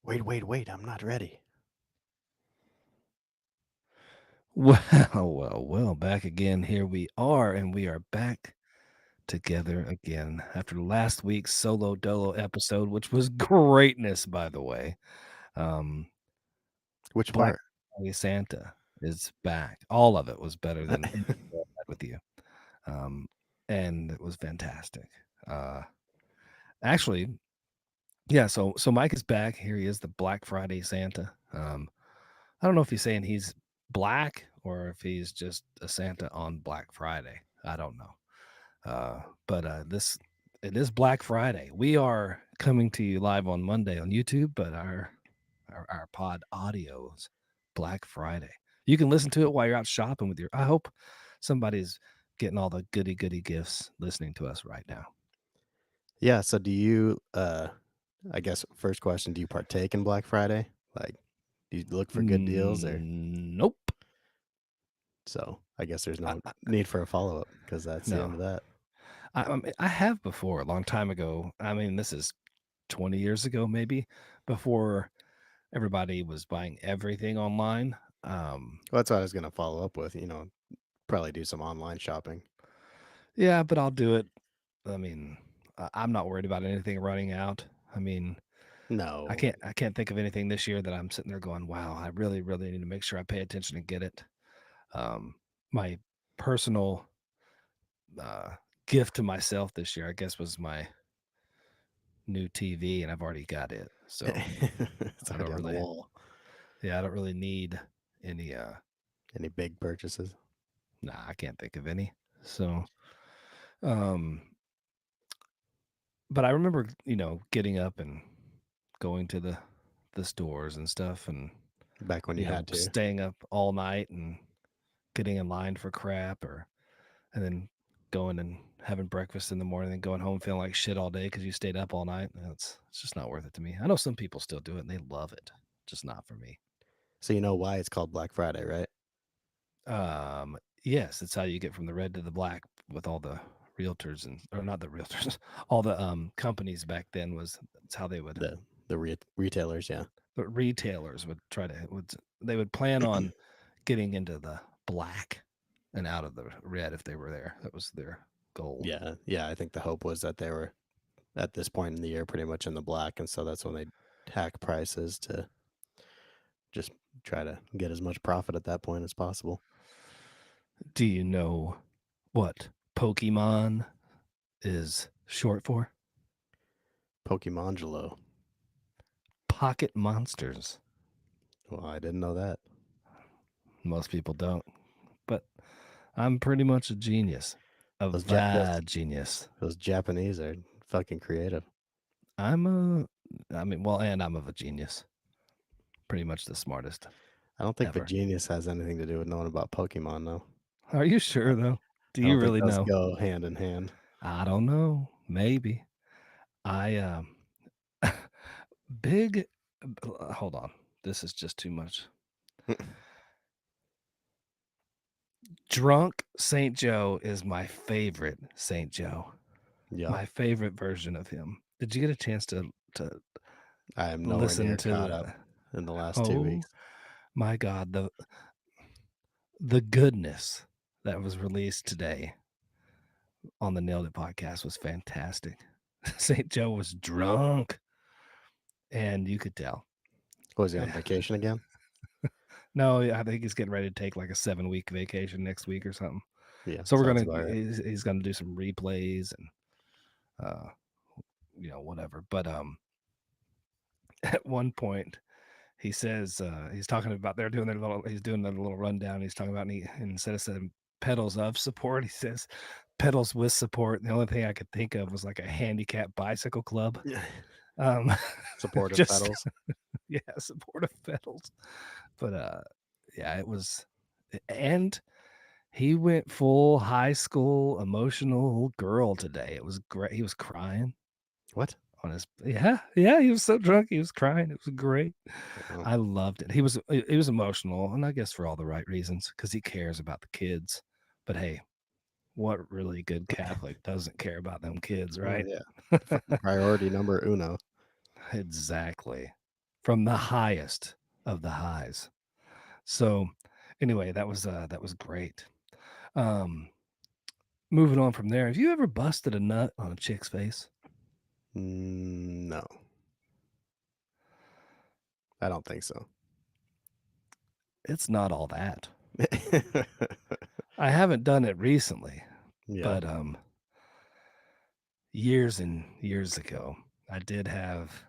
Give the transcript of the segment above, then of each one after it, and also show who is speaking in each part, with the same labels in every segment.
Speaker 1: Wait, I'm not ready.
Speaker 2: Well, back again. Here we are, and we are back together again after last week's solo dolo episode, which was greatness, by the way. Um,
Speaker 1: Which
Speaker 2: Black
Speaker 1: part?
Speaker 2: Friday Santa is back. All of it was better than anything I had with you. Um, and it was fantastic. Uh, actually, yeah, so Mike is back. Here he is, the Black Friday Santa. I don't know if he's saying he's black or if he's just a Santa on Black Friday. I don't know. But this it is Black Friday. We are coming to you live on Monday on YouTube, but our pod audio's Black Friday. You can listen to it while you're out shopping with your. I hope somebody's getting all the goody gifts listening to us right now.
Speaker 1: Yeah, so do you I guess first question, do you partake in Black Friday? Like, do you look for good deals or
Speaker 2: Nope.
Speaker 1: so I guess there's
Speaker 2: I,
Speaker 1: no
Speaker 2: I,
Speaker 1: need for a follow-up because that's the
Speaker 2: no,
Speaker 1: end of that.
Speaker 2: I have before a long time ago. I mean, this is 20 years ago, maybe before everybody was buying everything online. Um,
Speaker 1: Well, that's what I was gonna follow up with, probably do some online shopping.
Speaker 2: yeah, but I'll do it. I mean, I'm not worried about anything running out. I mean,
Speaker 1: No.
Speaker 2: I can't think of anything this year that I'm sitting there going, "Wow, I really need to make sure I pay attention and get it." Um, my personal uh, gift to myself this year, I guess, was my new TV, and I've already got it. So
Speaker 1: It's
Speaker 2: I don't
Speaker 1: already on the
Speaker 2: really,
Speaker 1: wall.
Speaker 2: yeah, I don't really need any.
Speaker 1: Any big purchases?
Speaker 2: Nah, I can't think of any. So, um, but I remember, getting up and going to the stores and stuff, and
Speaker 1: Back when you had to.
Speaker 2: staying up all night and getting in line for crap, and then going and having breakfast in the morning and going home feeling like shit all day because you stayed up all night. It's just not worth it to me. I know some people still do it and they love it, just not for me.
Speaker 1: So you know why it's called Black Friday, right?
Speaker 2: Yes, it's how you get from the red to the black with all the realtors and or not the realtors, all the companies back then was that's how they would
Speaker 1: The retailers, yeah.
Speaker 2: the retailers would try to would they would plan on getting into the black and out of the red if they were there. That was their goal.
Speaker 1: Yeah, I think the hope was that they were at this point in the year pretty much in the black, and so that's when they hack prices to just try to get as much profit at that point as possible.
Speaker 2: Do you know what Pokemon is short for?
Speaker 1: Pokemongelo.
Speaker 2: Pocket monsters.
Speaker 1: Well, I didn't know that.
Speaker 2: Most people don't, but I'm pretty much a genius. A
Speaker 1: Those ja- those
Speaker 2: bad genius.
Speaker 1: those Japanese are fucking creative.
Speaker 2: I'm a I mean, well, and I'm of a genius. Pretty much the smartest
Speaker 1: I don't think the
Speaker 2: ever.
Speaker 1: genius has anything to do with knowing about Pokemon, though.
Speaker 2: Are you sure though? Do
Speaker 1: I
Speaker 2: you
Speaker 1: don't think
Speaker 2: really
Speaker 1: those
Speaker 2: know?
Speaker 1: go hand in hand.
Speaker 2: I don't know. Maybe. I big hold on. This is just too much. Drunk Saint Joe is my favorite Saint Joe.
Speaker 1: Yep.
Speaker 2: My favorite version of him. Did you get a chance to
Speaker 1: I am nowhere
Speaker 2: listen
Speaker 1: near
Speaker 2: to
Speaker 1: caught up
Speaker 2: the
Speaker 1: in the last 2
Speaker 2: oh
Speaker 1: weeks.
Speaker 2: my god, the goodness that was released today on the Nailed It podcast was fantastic. St. Joe was drunk and you could tell.
Speaker 1: Was he on vacation again?
Speaker 2: No, I think he's getting ready to take like a 7-week vacation next week or something.
Speaker 1: Yeah,
Speaker 2: So we're
Speaker 1: sounds
Speaker 2: gonna
Speaker 1: about right.
Speaker 2: he's gonna do some replays and uh whatever. But at one point he says he's talking about they're doing their little he's doing their little rundown. He's talking about and instead of saying pedals of support, he says pedals with support. The only thing I could think of was like a handicap bicycle club. Um
Speaker 1: Supportive
Speaker 2: just
Speaker 1: pedals.
Speaker 2: yeah, supportive pedals. But yeah, it was and he went full high school emotional girl today. It was great. He was crying
Speaker 1: What?
Speaker 2: on his yeah, he was so drunk, he was crying. It was great.
Speaker 1: Oh.
Speaker 2: I loved it. He was emotional, and I guess for all the right reasons, because he cares about the kids. But hey, what really good Catholic doesn't care about them kids,
Speaker 1: Oh,
Speaker 2: right?
Speaker 1: yeah. Priority number uno.
Speaker 2: Exactly. from the highest of the highs. So, anyway, that was great. Um, moving on from there, have you ever busted a nut on a chick's face?
Speaker 1: No, I don't think so.
Speaker 2: It's not all that. I haven't done it recently,
Speaker 1: Yeah.
Speaker 2: but, years and years ago, I did have,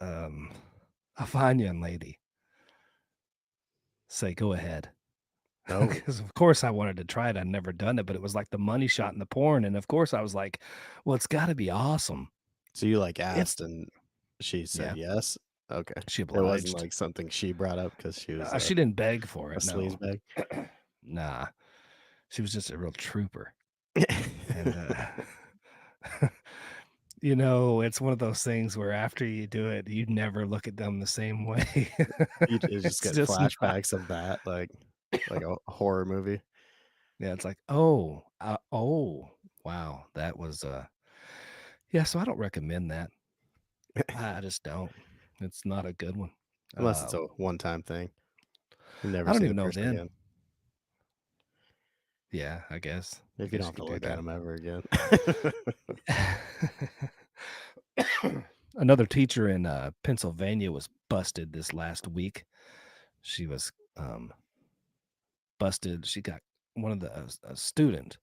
Speaker 2: um, a fine young lady say, "Go ahead."
Speaker 1: Oh,
Speaker 2: Because of course I wanted to try it, I'd never done it, but it was like the money shot in the porn, and of course I was like, "Well, it's gotta be awesome."
Speaker 1: so you, like,
Speaker 2: It's
Speaker 1: asked and she said
Speaker 2: Yeah,
Speaker 1: yes? Okay.
Speaker 2: she
Speaker 1: It wasn't,
Speaker 2: obliged.
Speaker 1: like, something she brought up because she was
Speaker 2: She didn't beg for
Speaker 1: a
Speaker 2: it, no.
Speaker 1: sleazebag?
Speaker 2: Nah, she was just a real trooper, and, it's one of those things where after you do it, you never look at them the same way.
Speaker 1: You just
Speaker 2: It's
Speaker 1: get
Speaker 2: just not.
Speaker 1: flashbacks of that, like a horror movie.
Speaker 2: Yeah, it's like, "Oh, wow, that was, yeah, so I don't recommend that. I just don't. It's not a good one.
Speaker 1: Unless it's
Speaker 2: Uh,
Speaker 1: a one-time thing. You never
Speaker 2: I don't
Speaker 1: see the
Speaker 2: even know
Speaker 1: person
Speaker 2: then.
Speaker 1: again,
Speaker 2: Yeah, I guess. I
Speaker 1: if you don't
Speaker 2: guess
Speaker 1: have
Speaker 2: you
Speaker 1: to
Speaker 2: could do
Speaker 1: look at
Speaker 2: that.
Speaker 1: them ever again.
Speaker 2: Another teacher in, Pennsylvania was busted this last week. She was, busted. She got one of the a student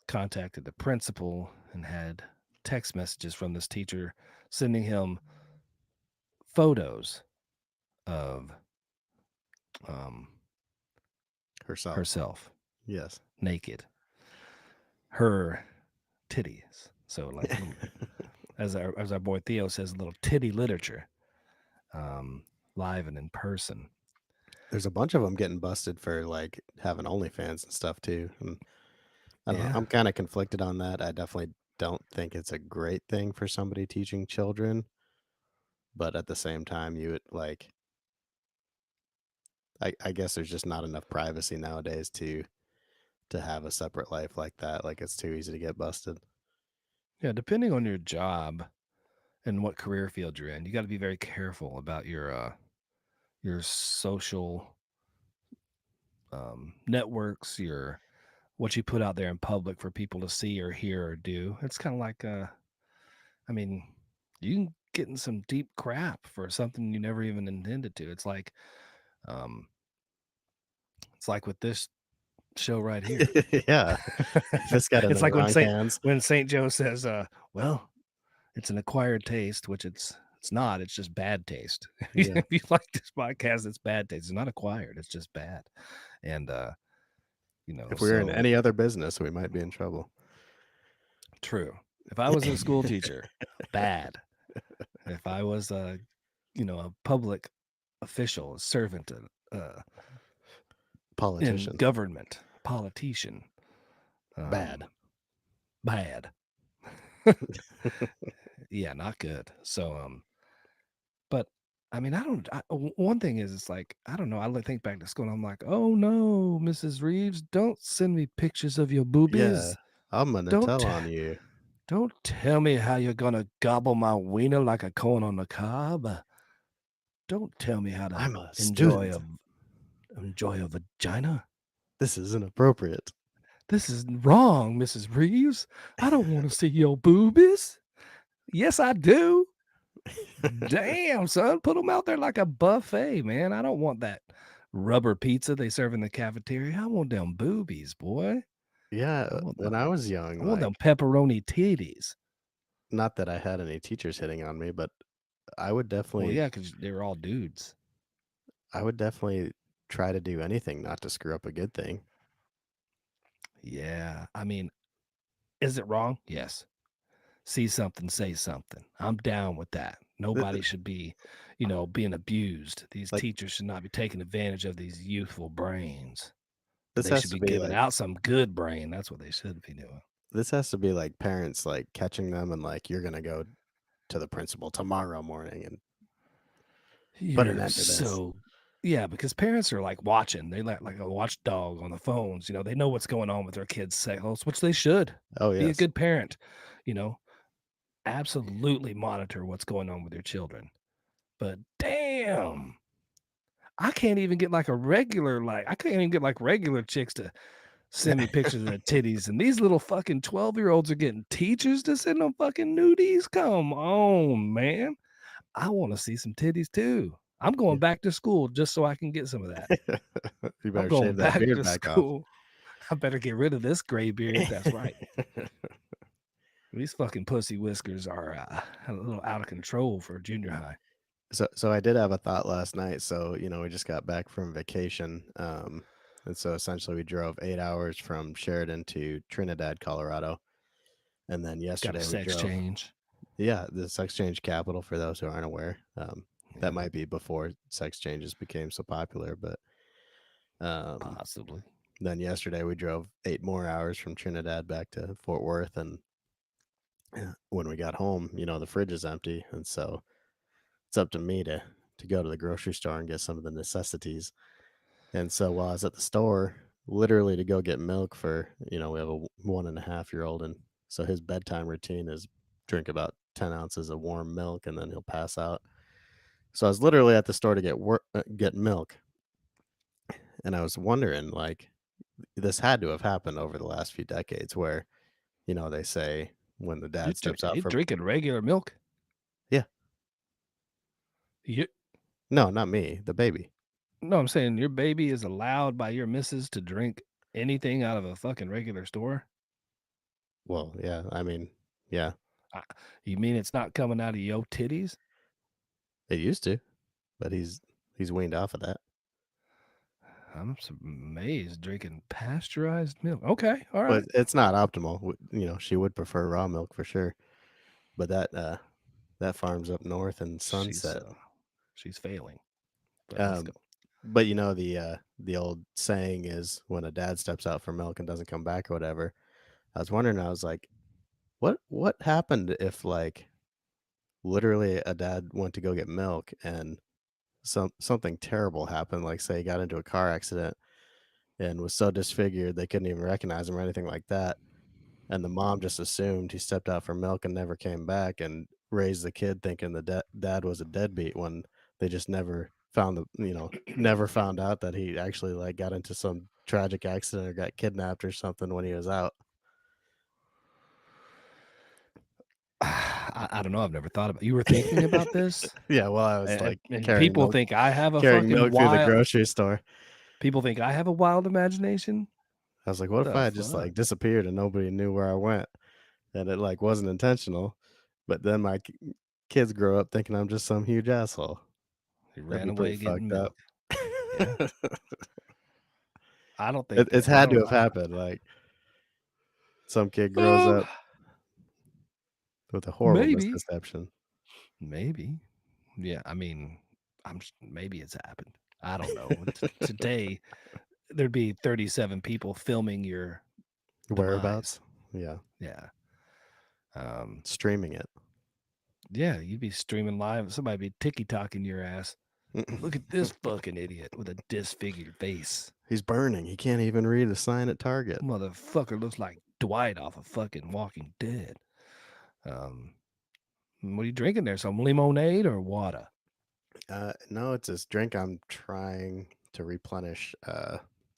Speaker 2: contacted the principal and had text messages from this teacher sending him photos of, um,
Speaker 1: Herself.
Speaker 2: herself
Speaker 1: Yes.
Speaker 2: naked, her titties. So, like, little as our boy Theo says, "Little titty literature," live and in person.
Speaker 1: There's a bunch of them getting busted for, like, having OnlyFans and stuff too, and I don't know,
Speaker 2: Yeah.
Speaker 1: I'm kinda conflicted on that. I definitely don't think it's a great thing for somebody teaching children, but at the same time, you would like I guess there's just not enough privacy nowadays to have a separate life like that, like, it's too easy to get busted.
Speaker 2: Yeah, depending on your job and what career field you're in, you gotta be very careful about your social, networks, your what you put out there in public for people to see or hear or do. It's kinda like, I mean, you can get in some deep crap for something you never even intended to. Um, it's like with this show right here.
Speaker 1: Yeah, if it's got in
Speaker 2: It's
Speaker 1: the
Speaker 2: like
Speaker 1: wrong hands.
Speaker 2: when Saint Joe says, "Well, it's an acquired taste," which it's not, it's just bad taste.
Speaker 1: Yeah.
Speaker 2: If you like this podcast, it's bad taste. It's not acquired, it's just bad. And,
Speaker 1: If we were in
Speaker 2: so
Speaker 1: any other business, we might be in trouble.
Speaker 2: true. If I was a school teacher, bad. If I was a public official, a servant, in
Speaker 1: Politician.
Speaker 2: government, politician,
Speaker 1: Bad.
Speaker 2: um, bad. Yeah, not good. So, but I mean, I don't. One thing is, it's like I don't know. I think back to school, and I'm like, oh no, Mrs. Reeves, don't send me pictures of your
Speaker 1: Yeah,
Speaker 2: boobies.
Speaker 1: I'm gonna
Speaker 2: Don't
Speaker 1: tell
Speaker 2: t-
Speaker 1: on you.
Speaker 2: don't tell me how you're gonna gobble my wiener like a corn on the cob. Don't tell me how to
Speaker 1: I'm a
Speaker 2: enjoy
Speaker 1: student.
Speaker 2: a vagina.
Speaker 1: This is inappropriate.
Speaker 2: This is wrong, Mrs. Reeves. I don't want to see your boobies. Yes, I do. Damn, son, put them out there like a buffet, man. I don't want that rubber pizza they serve in the cafeteria. I want them boobies, boy.
Speaker 1: Yeah,
Speaker 2: I want
Speaker 1: when
Speaker 2: them.
Speaker 1: I was
Speaker 2: I
Speaker 1: young,
Speaker 2: want them
Speaker 1: like,
Speaker 2: pepperoni titties.
Speaker 1: not that I had any teachers hitting on me, but I would
Speaker 2: Well,
Speaker 1: definitely
Speaker 2: yeah, because they're all dudes.
Speaker 1: I would definitely try to do anything not to screw up a good thing.
Speaker 2: Yeah. I mean, is it wrong? Yes. See something, say something. I'm down with that.
Speaker 1: Th
Speaker 2: Nobody should be, being abused. These
Speaker 1: like,
Speaker 2: teachers should not be taking advantage of these youthful brains.
Speaker 1: this
Speaker 2: They
Speaker 1: has
Speaker 2: should
Speaker 1: to
Speaker 2: be
Speaker 1: be
Speaker 2: giving
Speaker 1: like
Speaker 2: out some good brain. That's what they should be doing.
Speaker 1: this has to be like parents, like, catching them and, like, "You're gonna go to the principal tomorrow morning and put an
Speaker 2: You're
Speaker 1: end to this."
Speaker 2: so Yeah, because parents are like watching. They like a watchdog on the phones. They know what's going on with their kids' sales, which they should.
Speaker 1: Oh,
Speaker 2: Be a
Speaker 1: yes.
Speaker 2: good parent. You know, absolutely monitor what's going on with your children. but damn, I can't even get like a regular I can't even get like regular chicks to send me pictures of their titties, and these little fucking 12-year-olds are getting teachers to send them fucking nudies. Come on, man. I wanna see some titties too. I'm
Speaker 1: Yeah.
Speaker 2: going back to school just so I can get some of that.
Speaker 1: You
Speaker 2: I'm
Speaker 1: better
Speaker 2: going
Speaker 1: shave that
Speaker 2: back
Speaker 1: beard
Speaker 2: to
Speaker 1: back off.
Speaker 2: school. I better get rid of this gray beard. That's right. These fucking pussy whiskers are, a little out of control for junior high.
Speaker 1: So I did have a thought last night. So, we just got back from vacation. And so essentially we drove 8 hours from Sheridan to Trinidad, Colorado. And then
Speaker 2: Got a
Speaker 1: yesterday we
Speaker 2: sex
Speaker 1: drove,
Speaker 2: change.
Speaker 1: yeah, the sex change capital for those who aren't aware. That
Speaker 2: Yeah,
Speaker 1: might be before sex changes became so popular, but um,
Speaker 2: possibly.
Speaker 1: then yesterday we drove 8 more hours from Trinidad back to Fort Worth. And when we got home, the fridge is empty. And so it's up to me to go to the grocery store and get some of the necessities. And so while I was at the store, literally to go get milk for, we have a 1.5-year-old, and so his bedtime routine is drink about 10 ounces of warm milk and then he'll pass out. So I was literally at the store to get milk, and I was wondering, like, this had to have happened over the last few decades where, they say when the dad steps out
Speaker 2: You
Speaker 1: for,
Speaker 2: drinking regular milk?
Speaker 1: yeah,
Speaker 2: You
Speaker 1: no, not me, the baby.
Speaker 2: No, I'm saying your baby is allowed by your missus to drink anything out of a fucking regular store?
Speaker 1: Well, yeah, I mean, yeah,
Speaker 2: Uh, you mean it's not coming out of your titties?
Speaker 1: it used to, but he's weaned off of that.
Speaker 2: I'm amazed drinking pasteurized milk. Okay, all
Speaker 1: But
Speaker 2: right.
Speaker 1: it's not optimal. She would prefer raw milk for sure, but that farm's up north in
Speaker 2: She's
Speaker 1: Sunset.
Speaker 2: she's failing, but let's go.
Speaker 1: Um, but the old saying is when a dad steps out for milk and doesn't come back or whatever. I was wondering, I was like, what happened if, like, literally a dad went to go get milk and something terrible happened, like say he got into a car accident and was so disfigured they couldn't even recognize him or anything like that. And the mom just assumed he stepped out for milk and never came back and raised the kid thinking the dad was a deadbeat when they just never found out that he actually, like, got into some tragic accident or got kidnapped or something when he was out.
Speaker 2: I don't know, I've never thought about you were thinking about this?
Speaker 1: Yeah, well, I was, like,
Speaker 2: And people think I have a
Speaker 1: carrying
Speaker 2: fucking
Speaker 1: milk through the
Speaker 2: wild
Speaker 1: grocery store.
Speaker 2: people think I have a wild imagination?
Speaker 1: I was like, "What if
Speaker 2: The
Speaker 1: I had just,
Speaker 2: fuck?
Speaker 1: like, disappeared and nobody knew where I went and it, like, wasn't intentional, but then my kids grow up thinking I'm just some huge asshole."
Speaker 2: He
Speaker 1: That'd
Speaker 2: ran
Speaker 1: be pretty
Speaker 2: away getting
Speaker 1: fucked up.
Speaker 2: milk. Yeah. I don't think
Speaker 1: It's
Speaker 2: I
Speaker 1: had to
Speaker 2: don't
Speaker 1: have happened, like, some kid grows
Speaker 2: um,
Speaker 1: up with a horrible
Speaker 2: maybe.
Speaker 1: misconception.
Speaker 2: Maybe. Yeah, I mean, maybe it's happened. I don't know. Today, there'd be 37 people filming your demise.
Speaker 1: Whereabouts? Yeah,
Speaker 2: Yeah. Um,
Speaker 1: streaming it.
Speaker 2: yeah, you'd be streaming live. Somebody be ticky-tocking your ass. Look at this fucking idiot with a disfigured face.
Speaker 1: He's burning, he can't even read a sign at Target.
Speaker 2: Motherfucker looks like Dwight off of fucking Walking Dead. Um, what are you drinking there? Some lemonade or water?
Speaker 1: No, it's this drink I'm trying to replenish,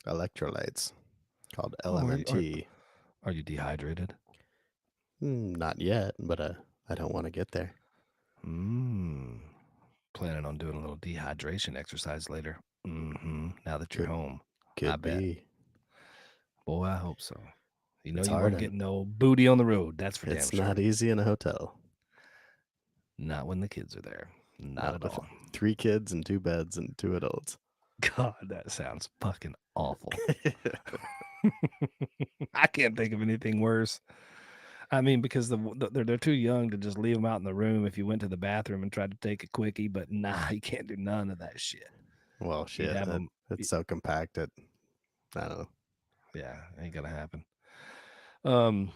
Speaker 1: electrolytes called
Speaker 2: Oh,
Speaker 1: LMNT.
Speaker 2: are you dehydrated?
Speaker 1: Not yet, but, I don't wanna get there.
Speaker 2: Mm. Planning on doing a little dehydration exercise later. Now that you're
Speaker 1: Could
Speaker 2: home, I
Speaker 1: could
Speaker 2: bet.
Speaker 1: be.
Speaker 2: Boy, I hope so. You know
Speaker 1: It's
Speaker 2: you
Speaker 1: hard
Speaker 2: weren't
Speaker 1: and
Speaker 2: getting no booty on the road. That's for damn
Speaker 1: it's not
Speaker 2: sure.
Speaker 1: easy in a hotel.
Speaker 2: Not when the kids are there. Not
Speaker 1: Not
Speaker 2: at
Speaker 1: with
Speaker 2: all.
Speaker 1: 3 kids and 2 beds and 2 adults.
Speaker 2: God, that sounds fucking awful. I can't think of anything worse. I mean, because they're too young to just leave them out in the room if you went to the bathroom and tried to take a quickie, but nah, you can't do none of that shit.
Speaker 1: Well,
Speaker 2: You'd
Speaker 1: shit,
Speaker 2: have them.
Speaker 1: it's so compact that I don't know.
Speaker 2: Yeah, ain't gonna happen. Um,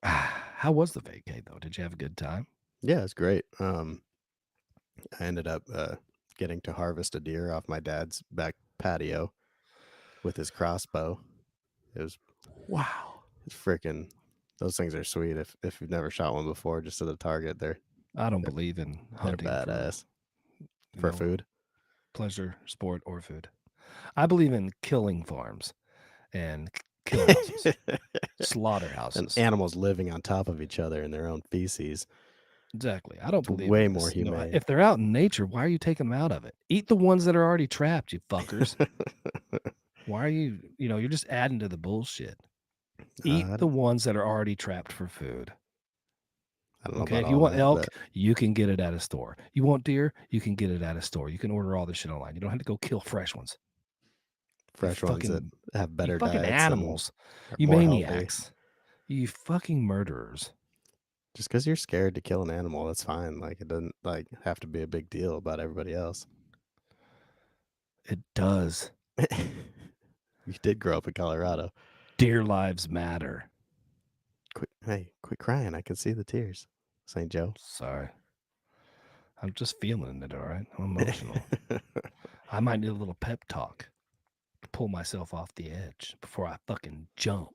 Speaker 2: how was the vacay though? Did you have a good time?
Speaker 1: Yeah, it's great. I ended up, getting to harvest a deer off my dad's back patio with his crossbow. It was
Speaker 2: Wow.
Speaker 1: it's freaking those things are sweet if you've never shot one before, just to the target, they're
Speaker 2: I don't believe in
Speaker 1: They're
Speaker 2: hunting for,
Speaker 1: badass
Speaker 2: you
Speaker 1: for
Speaker 2: know,
Speaker 1: food.
Speaker 2: pleasure, sport, or food. I believe in killing farms and kill houses,
Speaker 1: And
Speaker 2: slaughterhouses.
Speaker 1: animals living on top of each other in their own feces.
Speaker 2: Exactly. I don't
Speaker 1: It's
Speaker 2: believe in
Speaker 1: way more
Speaker 2: this.
Speaker 1: humane.
Speaker 2: If they're out in nature, why are you taking them out of it? Eat the ones that are already trapped, you fuckers. Why are you're just adding to the bullshit. Eat
Speaker 1: I
Speaker 2: the
Speaker 1: don't
Speaker 2: ones that are already trapped for food.
Speaker 1: I don't know
Speaker 2: Okay,
Speaker 1: about
Speaker 2: if you
Speaker 1: all
Speaker 2: want
Speaker 1: that,
Speaker 2: elk,
Speaker 1: but
Speaker 2: you can get it at a store. You want deer, you can get it at a store. You can order all this shit online. You don't have to go kill fresh ones. You
Speaker 1: fresh ones that
Speaker 2: fucking
Speaker 1: have
Speaker 2: you
Speaker 1: better
Speaker 2: fucking
Speaker 1: diets and
Speaker 2: animals.
Speaker 1: are
Speaker 2: You
Speaker 1: more healthy.
Speaker 2: maniacs. You fucking murderers.
Speaker 1: Just because 'cause you're scared to kill an animal, that's fine. Like, it doesn't, like, have to be a big deal about everybody else.
Speaker 2: It does.
Speaker 1: You did grow up in Colorado.
Speaker 2: Deer lives matter.
Speaker 1: Quit crying, I can see the tears, St. Joe.
Speaker 2: Sorry. I'm just feeling it, all right? I'm emotional. I might need a little pep talk to pull myself off the edge before I fucking jump.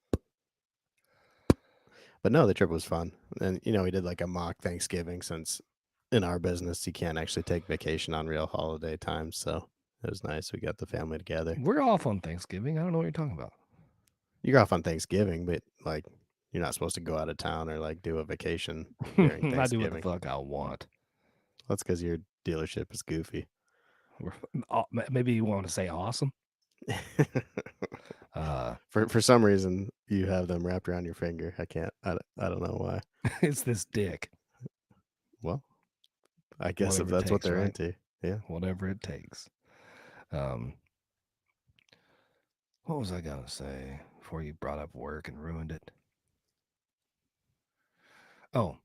Speaker 1: But no, the trip was fun, and, we did, like, a mock Thanksgiving since in our business, you can't actually take vacation on real holiday times, so it was nice. We got the family together.
Speaker 2: We're off on Thanksgiving. I don't know what you're talking about.
Speaker 1: You're off on Thanksgiving, but, like, you're not supposed to go out of town or, like, do a vacation during
Speaker 2: I do what the
Speaker 1: Thanksgiving.
Speaker 2: fuck I want.
Speaker 1: That's because your dealership is goofy.
Speaker 2: Maybe you want to say awesome. Uh,
Speaker 1: For some reason, you have them wrapped around your finger. I don't know why.
Speaker 2: it's this dick.
Speaker 1: Well, I guess if
Speaker 2: Whatever it
Speaker 1: that's what
Speaker 2: takes,
Speaker 1: they're
Speaker 2: right?
Speaker 1: into. Yeah.
Speaker 2: Whatever it takes. Um, what was I gonna say before you brought up work and ruined it? Oh,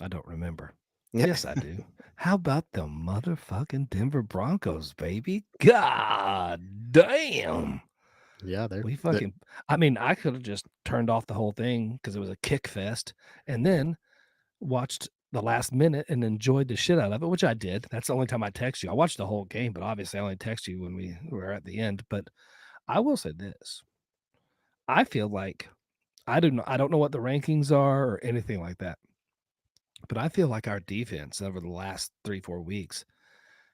Speaker 2: I don't remember.
Speaker 1: Yeah.
Speaker 2: Yes, I do. How about the motherfucking Denver Broncos, baby? God damn.
Speaker 1: Yeah,
Speaker 2: We
Speaker 1: they're
Speaker 2: fucking I mean, I could have just turned off the whole thing because it was a kick fest and then watched the last minute and enjoyed the shit out of it, which I did. That's the only time I text you. I watched the whole game, but obviously I only text you when we were at the end. But I will say this. I feel like I don't know what the rankings are or anything like that. But I feel like our defense over the last 3-4 weeks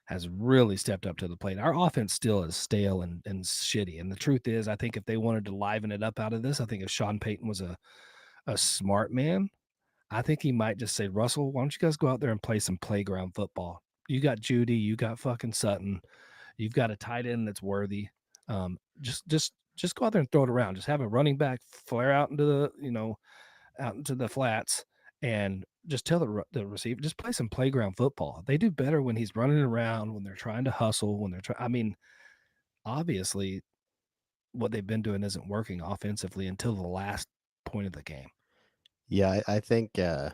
Speaker 2: has really stepped up to the plate. Our offense still is stale and shitty. And the truth is, I think if they wanted to liven it up out of this, I think if Sean Payton was a smart man, I think he might just say, Russell, why don't you guys go out there and play some playground football? You got Judy, you got fucking Sutton, you've got a tight end that's worthy. Just go out there and throw it around. Just have a running back flare out into out into the flats and just tell the receiver, just play some playground football. They do better when he's running around, when they're trying to hustle, when they're trying. I mean, obviously, what they've been doing isn't working offensively until the last point of the game.
Speaker 1: Yeah, I think to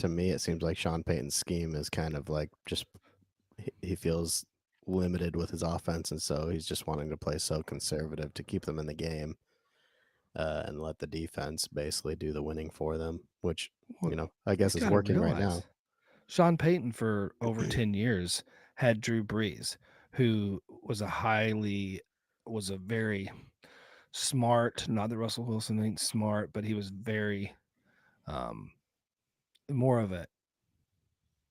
Speaker 1: me it seems like Sean Payton's scheme is kind of like just he feels limited with his offense, and so he's just wanting to play so conservative to keep them in the game, and let the defense basically do the winning for them, which,
Speaker 2: Well,
Speaker 1: I
Speaker 2: you
Speaker 1: guess is
Speaker 2: got to
Speaker 1: working right now.
Speaker 2: realize Sean Payton for over 10 years had Drew Brees, who was a very smart, not that Russell Wilson ain't smart, but he was very um more of a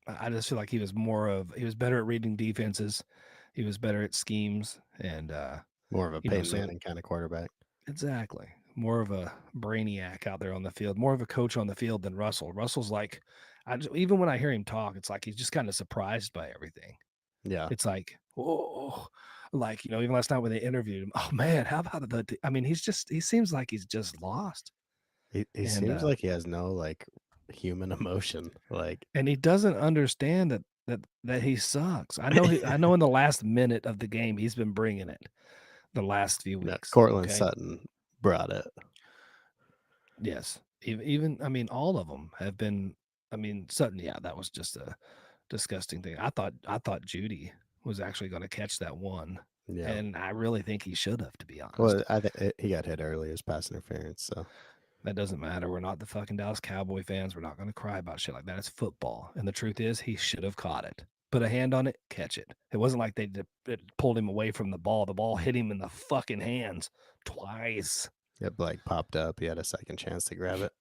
Speaker 2: I just feel like he was better at reading defenses. He was better at schemes and
Speaker 1: More of a Peyton
Speaker 2: so
Speaker 1: Manning kinda quarterback.
Speaker 2: exactly. More of a brainiac out there on the field, more of a coach on the field than Russell. Russell's like even when I hear him talk, it's like he's just kind of surprised by everything.
Speaker 1: Yeah.
Speaker 2: It's like, oh, like, even last night when they interviewed him, oh man, how about I mean, he seems like he's just lost.
Speaker 1: He
Speaker 2: And
Speaker 1: seems like he has no, like, human emotion, like
Speaker 2: and he doesn't understand that he sucks. I know in the last minute of the game he's been bringing it the last few weeks.
Speaker 1: Cortland
Speaker 2: Okay.
Speaker 1: Sutton brought it.
Speaker 2: Yes. Even I mean, all of them have been. I mean, Sutton. Yeah, that was just a disgusting thing. I thought Judy was actually going to catch that one,
Speaker 1: Yeah.
Speaker 2: and I really think he should have, to be
Speaker 1: Well,
Speaker 2: honest.
Speaker 1: I think he got hit early as pass interference, so
Speaker 2: That doesn't matter. We're not the fucking Dallas Cowboy fans. We're not going to cry about shit like that. It's football, and the truth is, he should have caught it. Put a hand on it, catch it. It wasn't like it pulled him away from the ball. The ball hit him in the fucking hands twice.
Speaker 1: it, like, popped up. He had a second chance to grab it.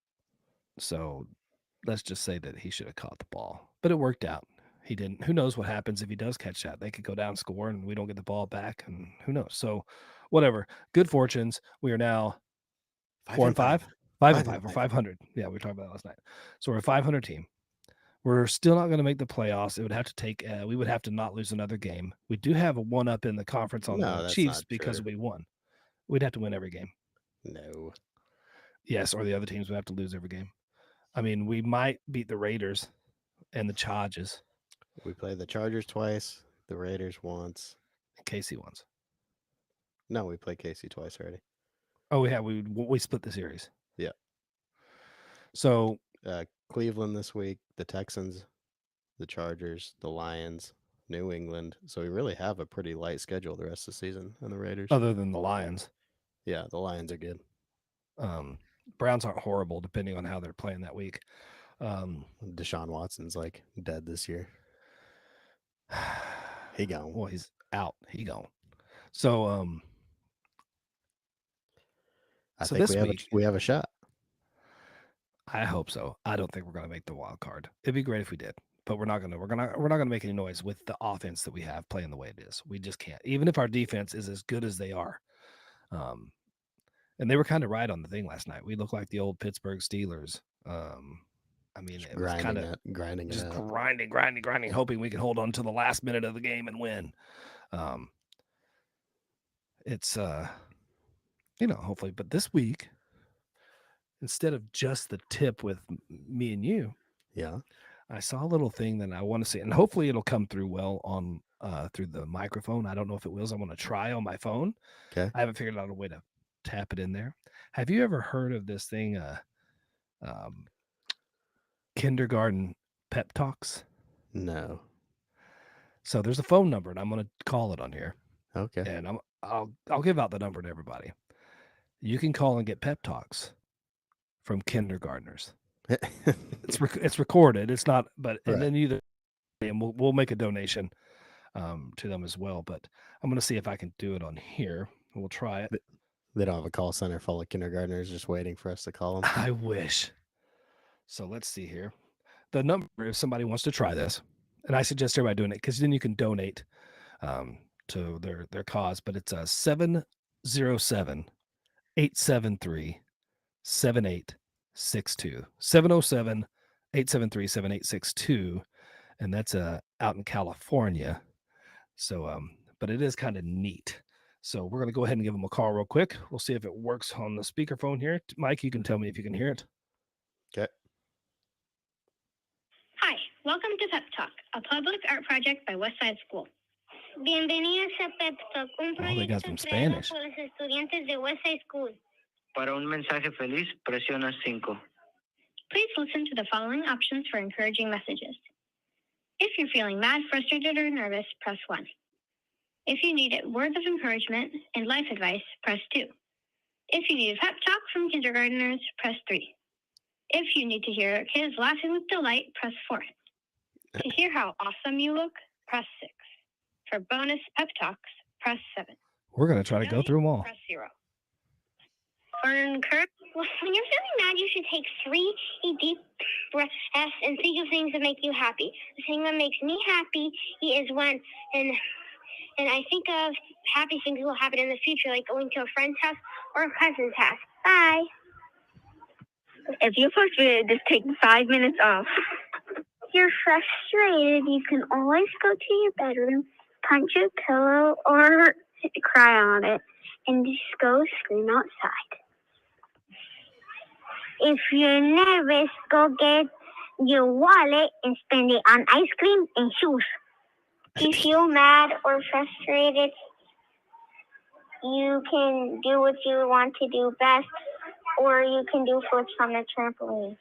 Speaker 2: So let's just say that he should have caught the ball, but it worked out. He didn't. Who knows what happens if he does catch that? They could go down, score, and we don't get the ball back, and who knows? So, whatever. Good fortunes. We are now
Speaker 1: Five
Speaker 2: 4
Speaker 1: and
Speaker 2: and
Speaker 1: five.
Speaker 2: 5, 5 and
Speaker 1: Five and
Speaker 2: 5. We're
Speaker 1: five.
Speaker 2: 500. Yeah, we were talking about that last night. So we're a 500 team. We're still not going to make the playoffs. It would have to take. We would have to not lose another game. We do have a one up in the conference on
Speaker 1: No,
Speaker 2: the
Speaker 1: that's
Speaker 2: Chiefs
Speaker 1: not
Speaker 2: because
Speaker 1: true.
Speaker 2: we won. We'd have to win every game.
Speaker 1: No.
Speaker 2: Yes, or the other teams would have to lose every game. I mean, we might beat the Raiders and the Chargers.
Speaker 1: We play the Chargers twice, the Raiders once.
Speaker 2: And Casey wins.
Speaker 1: No, we played Casey twice already.
Speaker 2: Oh, yeah, we split the series.
Speaker 1: Yeah.
Speaker 2: So
Speaker 1: Cleveland this week, the Texans, the Chargers, the Lions, New England. So we really have a pretty light schedule the rest of the season, and the Raiders.
Speaker 2: other than the Lions,
Speaker 1: Yeah, the Lions are good.
Speaker 2: Browns aren't horrible depending on how they're playing that week.
Speaker 1: Deshaun Watson's like dead this year. He gone.
Speaker 2: Well, he's out. He gone. So
Speaker 1: I
Speaker 2: so
Speaker 1: think
Speaker 2: this week
Speaker 1: we have a shot.
Speaker 2: I hope so. I don't think we're going to make the wild card. It'd be great if we did, but we're not going to. We're not going to make any noise with the offense that we have playing the way it is. We just can't. Even if our defense is as good as they are. And they were kind of right on the thing last night. We look like the old Pittsburgh Steelers. I mean, it was kind of
Speaker 1: grinding
Speaker 2: just
Speaker 1: it out.
Speaker 2: grinding, hoping we could hold on to the last minute of the game and win. It's hopefully, but this week, instead of just the tip with me and you,
Speaker 1: yeah,
Speaker 2: I saw a little thing that I want to see, and hopefully it'll come through well on through the microphone. I don't know if it will. I want to try on my phone.
Speaker 1: Okay.
Speaker 2: I haven't figured out a way to tap it in there. Have you ever heard of this thing? Kindergarten pep talks.
Speaker 1: No.
Speaker 2: So there's a phone number, and I'm going to call it on here.
Speaker 1: Okay.
Speaker 2: And I'll give out the number to everybody. You can call and get pep talks from kindergartners. It's recorded. It's not, but and then and we'll make a donation to them as well. But I'm going to see if I can do it on here. We'll try it.
Speaker 1: They don't have a call center full of kindergartners just waiting for us to call them.
Speaker 2: I wish. So let's see here. The number, if somebody wants to try this, and I suggest everybody doing it because then you can donate to their cause. But it's 707-873-7862. 707-873-7862. And that's out in California. So, but it is kind of neat. So we're going to go ahead and give them a call real quick. We'll see if it works on the speakerphone here. Mike, you can tell me if you can hear it.
Speaker 1: Okay.
Speaker 3: Hi, welcome to Pep Talk, a public art project by Westside School. Bienvenidos a Pep Talk, un
Speaker 2: they got
Speaker 3: proyecto
Speaker 2: some
Speaker 3: creado
Speaker 2: Spanish.
Speaker 3: por los estudiantes de Westside School.
Speaker 4: Para un mensaje feliz, presiona 5.
Speaker 3: Please listen to the following options for encouraging messages. If you're feeling mad, frustrated, or nervous, press 1. If you need words of encouragement and life advice, press 2. If you need a pep talk from kindergartners, press 3. If you need to hear kids laughing with delight, press 4. To hear how awesome you look, press 6. For bonus pep talks, press 7.
Speaker 2: We're going to try to go through them all.
Speaker 3: Press 0. For encouragement, when you're feeling mad, you should take 3 deep breaths and think of things that make you happy. The thing that makes me happy is when and I think of happy things will happen in the future, like going to a friend's house or a cousin's house. Bye. If you're frustrated, just take 5 minutes off. If you're frustrated, you can always go to your bedroom, punch your pillow, or cry on it, and just go scream outside. If you're nervous, go get your wallet and spend it on ice cream and shoes. If you feel mad or frustrated, you can do what you want to do best, or you can do flips on the trampoline.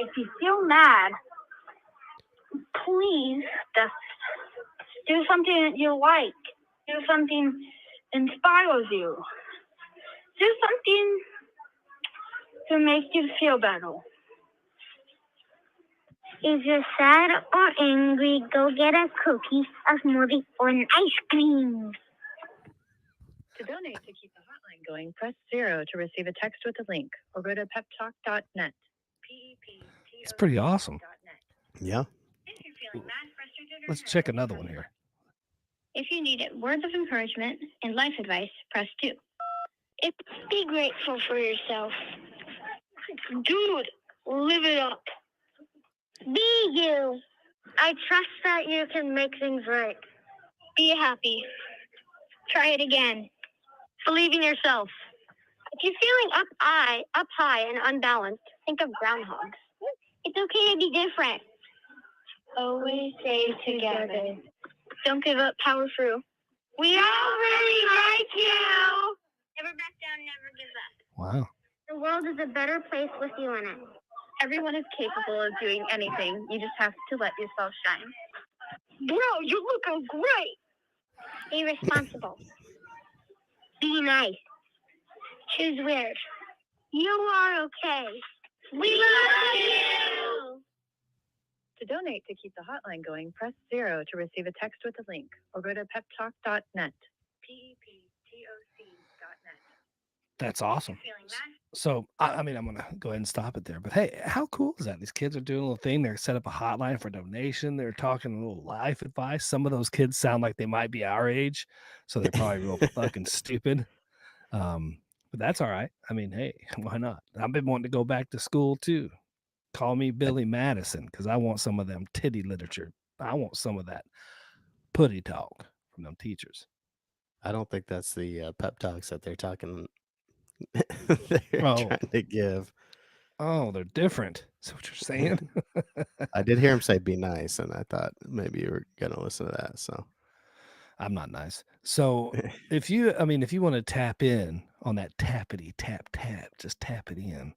Speaker 3: If you feel mad, please just do something that you like. Do something that inspires you. Do something to make you feel better. If you're sad or angry, go get a cookie, a smoothie, or an ice cream.
Speaker 5: To donate to keep the hotline going, press 0 to receive a text with a link, or go to peptalk.net.
Speaker 2: It's pretty awesome.
Speaker 1: Yeah.
Speaker 5: If you're feeling mad, frustrated, or
Speaker 2: Let's
Speaker 5: nervous,
Speaker 2: check another one
Speaker 5: press
Speaker 2: here.
Speaker 3: If you need words of encouragement and life advice, press 2. If be grateful for yourself. Dude, live it up. Be you. I trust that you can make things right. Be happy. Try it again. Believe in yourself. If you're feeling up high and unbalanced, think of groundhogs. It's okay to be different. Always stay together. Don't give up, power through. We all really like you. Never back down, never give up.
Speaker 2: Wow.
Speaker 3: The world is a better place with you in it.
Speaker 5: Everyone is capable of doing anything. You just have to let yourself shine.
Speaker 3: Bro, you're looking great. Be responsible. Be nice. Choose weird. You are okay. We love you.
Speaker 5: To donate to keep the hotline going, press 0 to receive a text with a link or go to peptalk.net. PEPTOC.net.
Speaker 2: That's awesome.
Speaker 5: Feeling mad?
Speaker 2: So, I mean, I'm going to go ahead and stop it there. But hey, how cool is that? These kids are doing a little thing. They're set up a hotline for donation. They're talking a little life advice. Some of those kids sound like they might be our age. So they're probably real fucking stupid. But that's all right. I mean, hey, why not? I've been wanting to go back to school too. Call me Billy Madison because I want some of them titty literature. I want some of that putty talk from them teachers.
Speaker 1: I don't think that's the pep talks that they're talking. They're
Speaker 2: Oh.
Speaker 1: trying to give.
Speaker 2: Oh, they're different. Is that what you're saying?
Speaker 1: I did hear him say "be nice," and I thought maybe you were gonna listen to that. So
Speaker 2: I'm not nice. So if you want to tap in on that tappity tap, just tap it in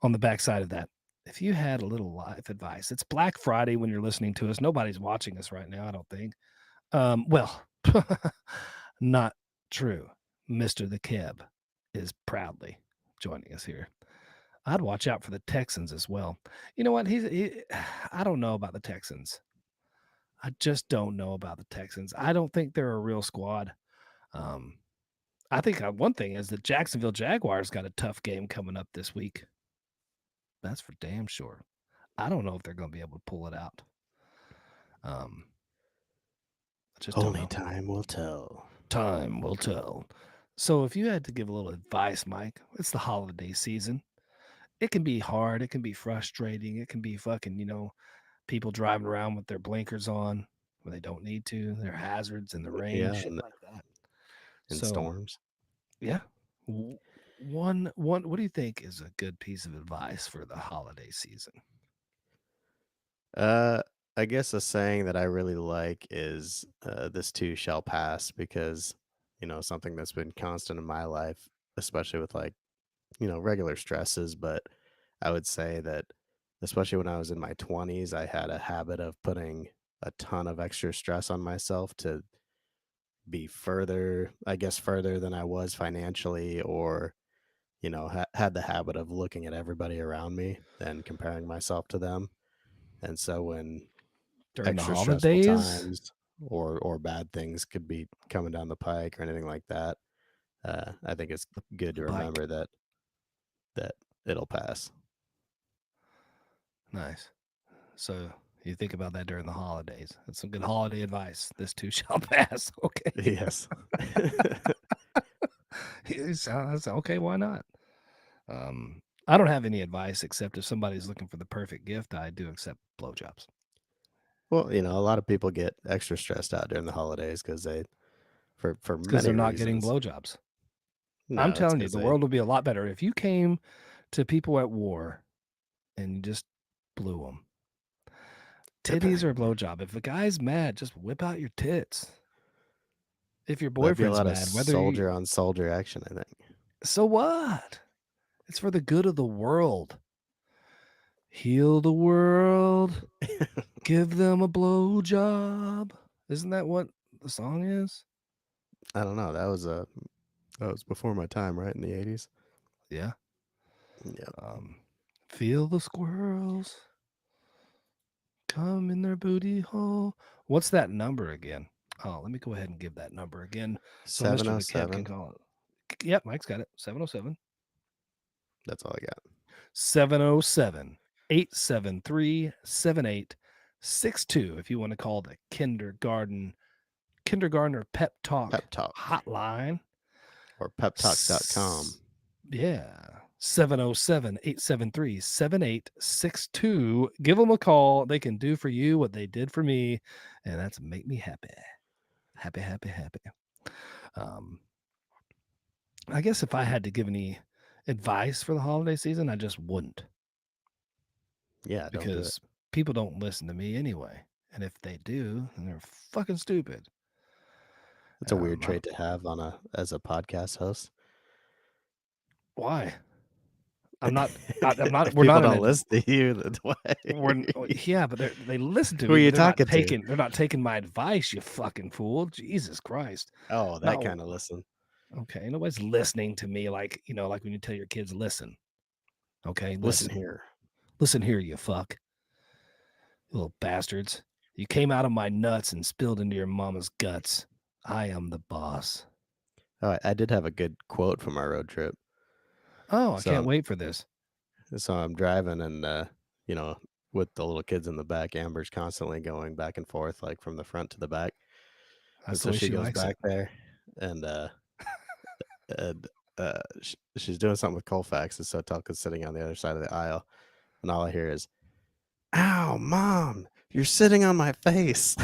Speaker 2: on the backside of that. If you had a little life advice, it's Black Friday when you're listening to us. Nobody's watching us right now, I don't think. Well, not true. Mr. the Keb is proudly joining us here. I'd watch out for the Texans as well. You know what? I don't know about the Texans. I just don't know about the Texans. I don't think they're a real squad. I think one thing is the Jacksonville Jaguars got a tough game coming up this week. That's for damn sure. I don't know if they're going to be able to pull it out. I just don't
Speaker 1: only
Speaker 2: know.
Speaker 1: time will tell.
Speaker 2: Time will tell. So if you had to give a little advice, Mike, it's the holiday season. It can be hard. It can be frustrating. It can be fucking, people driving around with their blinkers on when they don't need to. They're hazards in the rain,
Speaker 1: Yeah,
Speaker 2: shit
Speaker 1: and
Speaker 2: like that.
Speaker 1: in
Speaker 2: So,
Speaker 1: storms.
Speaker 2: yeah. One, what do you think is a good piece of advice for the holiday season?
Speaker 1: I guess a saying that I really like is "This too shall pass," because something that's been constant in my life, especially with regular stresses. But I would say that, especially when I was in my 20s, I had a habit of putting a ton of extra stress on myself to be further, I guess, further than I was financially, or had the habit of looking at everybody around me and comparing myself to them. And so when
Speaker 2: During the
Speaker 1: extra stressful
Speaker 2: holidays?
Speaker 1: times or bad things could be coming down the pike or anything like that, I think it's good to
Speaker 2: The bike.
Speaker 1: remember that it'll pass.
Speaker 2: Nice. So you think about that during the holidays. That's some good holiday advice. This too shall pass. Okay.
Speaker 1: Yes.
Speaker 2: Sounds okay. Why not? I don't have any advice except if somebody's looking for the perfect gift, I do accept blowjobs.
Speaker 1: Well, a lot of people get extra stressed out during the holidays because for
Speaker 2: It's because they're
Speaker 1: many
Speaker 2: not getting
Speaker 1: reasons.
Speaker 2: blowjobs. I'm
Speaker 1: No, it's
Speaker 2: telling you,
Speaker 1: because
Speaker 2: the
Speaker 1: they
Speaker 2: world would be a lot better if you came to people at war and you just blew them. Titties or a blowjob. If a guy's mad, just whip out your tits. If your
Speaker 1: that'd be a
Speaker 2: boyfriend's
Speaker 1: lot of
Speaker 2: mad, whether you,
Speaker 1: soldier on soldier action, I think.
Speaker 2: so what? It's for the good of the world. Heal the world. Give them a blowjob. Isn't that what the song is?
Speaker 1: I don't know. That was before my time, right? In the 80s.
Speaker 2: Yeah.
Speaker 1: Yeah.
Speaker 2: Feel the squirrels come in their booty hole. What's that number again? Oh, let me go ahead and give that number again so Mr. the Keb can
Speaker 1: 707.
Speaker 2: call it. Yep, Mike's got it. 707.
Speaker 1: That's all I got.
Speaker 2: 707 873-7862 if you want to call the kindergartner pep talk
Speaker 1: Pep Talk
Speaker 2: hotline.
Speaker 1: or peptalk.com.
Speaker 2: Yeah. 707-873-7862. Give them a call. They can do for you what they did for me, and that's make me happy. Happy. I guess if I had to give any advice for the holiday season, I just wouldn't,
Speaker 1: Yeah, don't do it.
Speaker 2: because people don't listen to me anyway. And if they do, then they're fucking stupid.
Speaker 1: It's a weird trait to have as a podcast host.
Speaker 2: Why? I'm not. I'm not.
Speaker 1: If
Speaker 2: We're
Speaker 1: people
Speaker 2: not.
Speaker 1: don't listen to you, that's why.
Speaker 2: Yeah, but they listen to
Speaker 1: Who
Speaker 2: me.
Speaker 1: are you
Speaker 2: But they're not
Speaker 1: talking to?
Speaker 2: taking. They're not taking my advice. You fucking fool! Jesus Christ!
Speaker 1: Oh, that
Speaker 2: No.
Speaker 1: kind of listen.
Speaker 2: Okay, nobody's listening to me like like when you tell your kids, listen. Okay,
Speaker 1: Listen here.
Speaker 2: Listen here, you fuck. You little bastards. You came out of my nuts and spilled into your mama's guts. I am the boss.
Speaker 1: Oh, I did have a good quote from our road trip.
Speaker 2: Oh, I can't wait for this.
Speaker 1: So I'm driving and, with the little kids in the back, Amber's constantly going back and forth, like from the front to the back.
Speaker 2: That's
Speaker 1: And
Speaker 2: the way
Speaker 1: so she
Speaker 2: she
Speaker 1: goes
Speaker 2: likes
Speaker 1: back
Speaker 2: it.
Speaker 1: there and she's doing something with Colfax. And so Telka's sitting on the other side of the aisle. And all I hear is, "Ow, Mom, you're sitting on my face."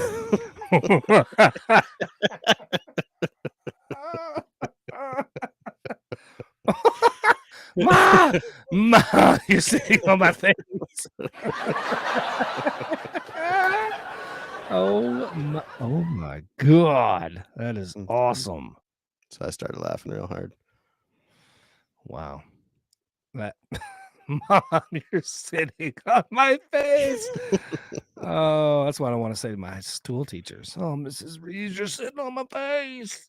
Speaker 2: Ma, you're sitting on my face. Oh my God, that is awesome.
Speaker 1: So I started laughing real hard.
Speaker 2: Wow, that Mom, you're sitting on my face. Oh, that's what I want to say to my school teachers. Oh, Mrs. Reeves, you're sitting on my face.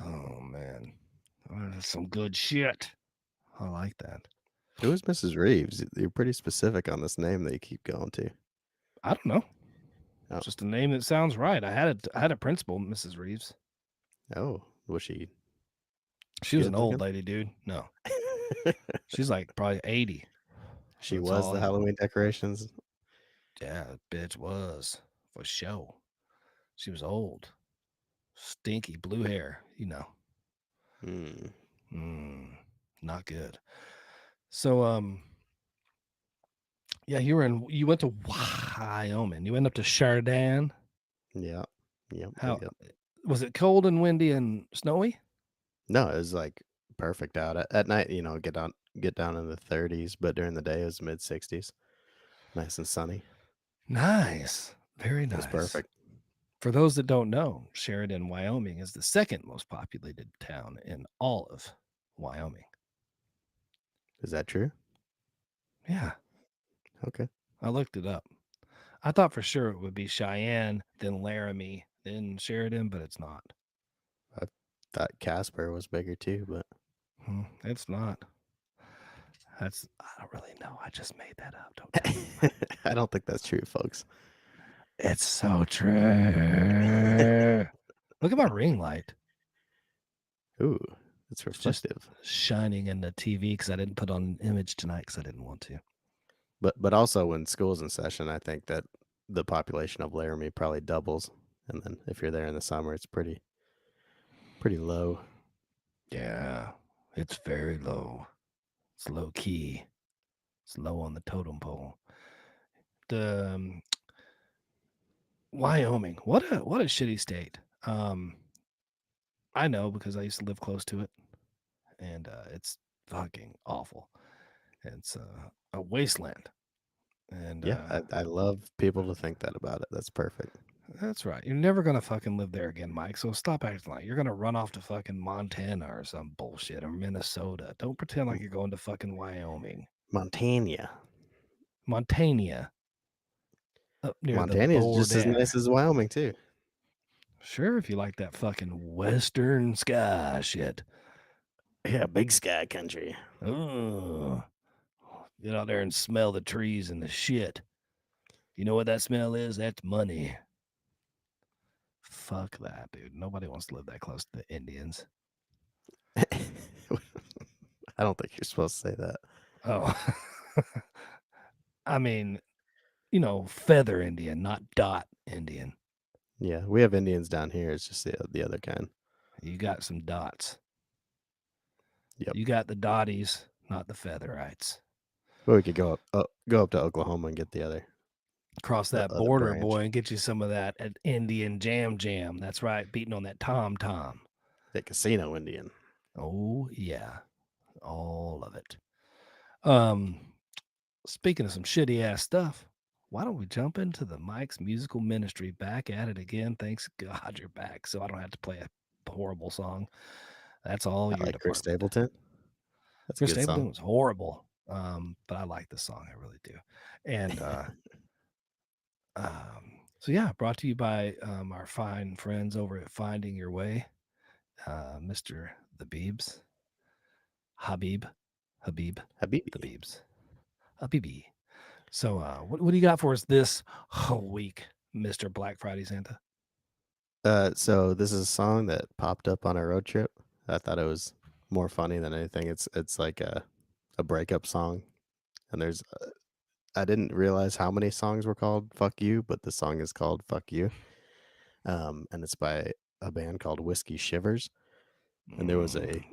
Speaker 2: Oh man, that's some good shit. I like that.
Speaker 1: Who is Mrs. Reeves? You're pretty specific on this name that you keep going to.
Speaker 2: I don't know.
Speaker 1: Oh.
Speaker 2: Just a name that sounds right. I had a principal, Mrs. Reeves.
Speaker 1: Oh, was she?
Speaker 2: She was
Speaker 1: good
Speaker 2: an old
Speaker 1: looking?
Speaker 2: lady, dude. No, she's like probably 80.
Speaker 1: She
Speaker 2: That's
Speaker 1: was
Speaker 2: all
Speaker 1: the
Speaker 2: I know.
Speaker 1: Halloween decorations.
Speaker 2: Yeah, that bitch was for show. She was old, stinky blue hair. Not good. So, yeah, you went to Wyoming. You went up to Chardon.
Speaker 1: Yeah. Yep.
Speaker 2: How
Speaker 1: Yep.
Speaker 2: was it? Cold and windy and snowy?
Speaker 1: No, it was like perfect out at night. Get down in the 30s, but during the day it was mid 60s, nice and sunny.
Speaker 2: Nice, very
Speaker 1: It was
Speaker 2: nice.
Speaker 1: perfect.
Speaker 2: For those that don't know, Sheridan, Wyoming is the second most populated town in all of Wyoming.
Speaker 1: Is that true?
Speaker 2: Yeah.
Speaker 1: Okay.
Speaker 2: I looked it up. I thought for sure it would be Cheyenne, then Laramie, then Sheridan, but it's not.
Speaker 1: I thought Casper was bigger too, but
Speaker 2: It's not. I don't really know. I just made that up. Don't tell me.
Speaker 1: I don't think that's true, folks.
Speaker 2: It's so true. Look at my ring light.
Speaker 1: Ooh, it's reflective.
Speaker 2: Just shining in the TV because I didn't put on an image tonight because I didn't want to.
Speaker 1: But also when school's in session, I think that the population of Laramie probably doubles, and then if you're there in the summer, it's pretty low.
Speaker 2: Yeah, it's very low. It's low key. It's low on the totem pole. The Wyoming, what a shitty state. I know because I used to live close to it, and it's fucking awful. It's a wasteland. And
Speaker 1: Yeah, I love people to think that about it. That's perfect.
Speaker 2: that's right. You're never gonna fucking live there again, Mike. So stop acting like you're gonna run off to fucking Montana or some bullshit or Minnesota. Don't pretend like you're going to fucking Wyoming.
Speaker 1: Montana.
Speaker 2: Up near
Speaker 1: Montana
Speaker 2: the
Speaker 1: is just as
Speaker 2: border.
Speaker 1: nice as Wyoming too.
Speaker 2: Sure, if you like that fucking western sky shit.
Speaker 1: Yeah, big sky country.
Speaker 2: Oh, get out there and smell the trees and the shit. You know what that smell is? That's money. Fuck that, dude. Nobody wants to live that close to the Indians.
Speaker 1: I don't think you're supposed to say that.
Speaker 2: Oh, I mean, feather Indian, not dot Indian.
Speaker 1: Yeah, we have Indians down here. It's just the other kind.
Speaker 2: You got some dots.
Speaker 1: Yep.
Speaker 2: You got the dotties, not the featherites.
Speaker 1: Well, we could go up to Oklahoma and get the other.
Speaker 2: Cross
Speaker 1: The
Speaker 2: that
Speaker 1: other
Speaker 2: border,
Speaker 1: branch.
Speaker 2: boy, and get you some of that Indian jam. That's right, beating on that tom.
Speaker 1: The casino Indian.
Speaker 2: Oh yeah, all of it. Speaking of some shitty ass stuff, why don't we jump into the Mike's Musical Ministry? Back at it again. Thanks God you're back, so I don't have to play a horrible song. That's all
Speaker 1: I
Speaker 2: your
Speaker 1: like Chris
Speaker 2: department.
Speaker 1: Stapleton. That's a
Speaker 2: Chris
Speaker 1: good
Speaker 2: Stapleton
Speaker 1: song.
Speaker 2: was horrible, but I like the song. I really do. And so yeah, brought to you by our fine friends over at Finding Your Way, Mr. The Beebs, Habib, the
Speaker 1: Habibi.
Speaker 2: Beebs, Habibi. So what do you got for us this whole week, Mr. Black Friday Santa?
Speaker 1: So this is a song that popped up on a road trip. I thought it was more funny than anything. It's like a breakup song, and there's I didn't realize how many songs were called "Fuck You," but the song is called "Fuck You," and it's by a band called Whiskey Shivers. And there was a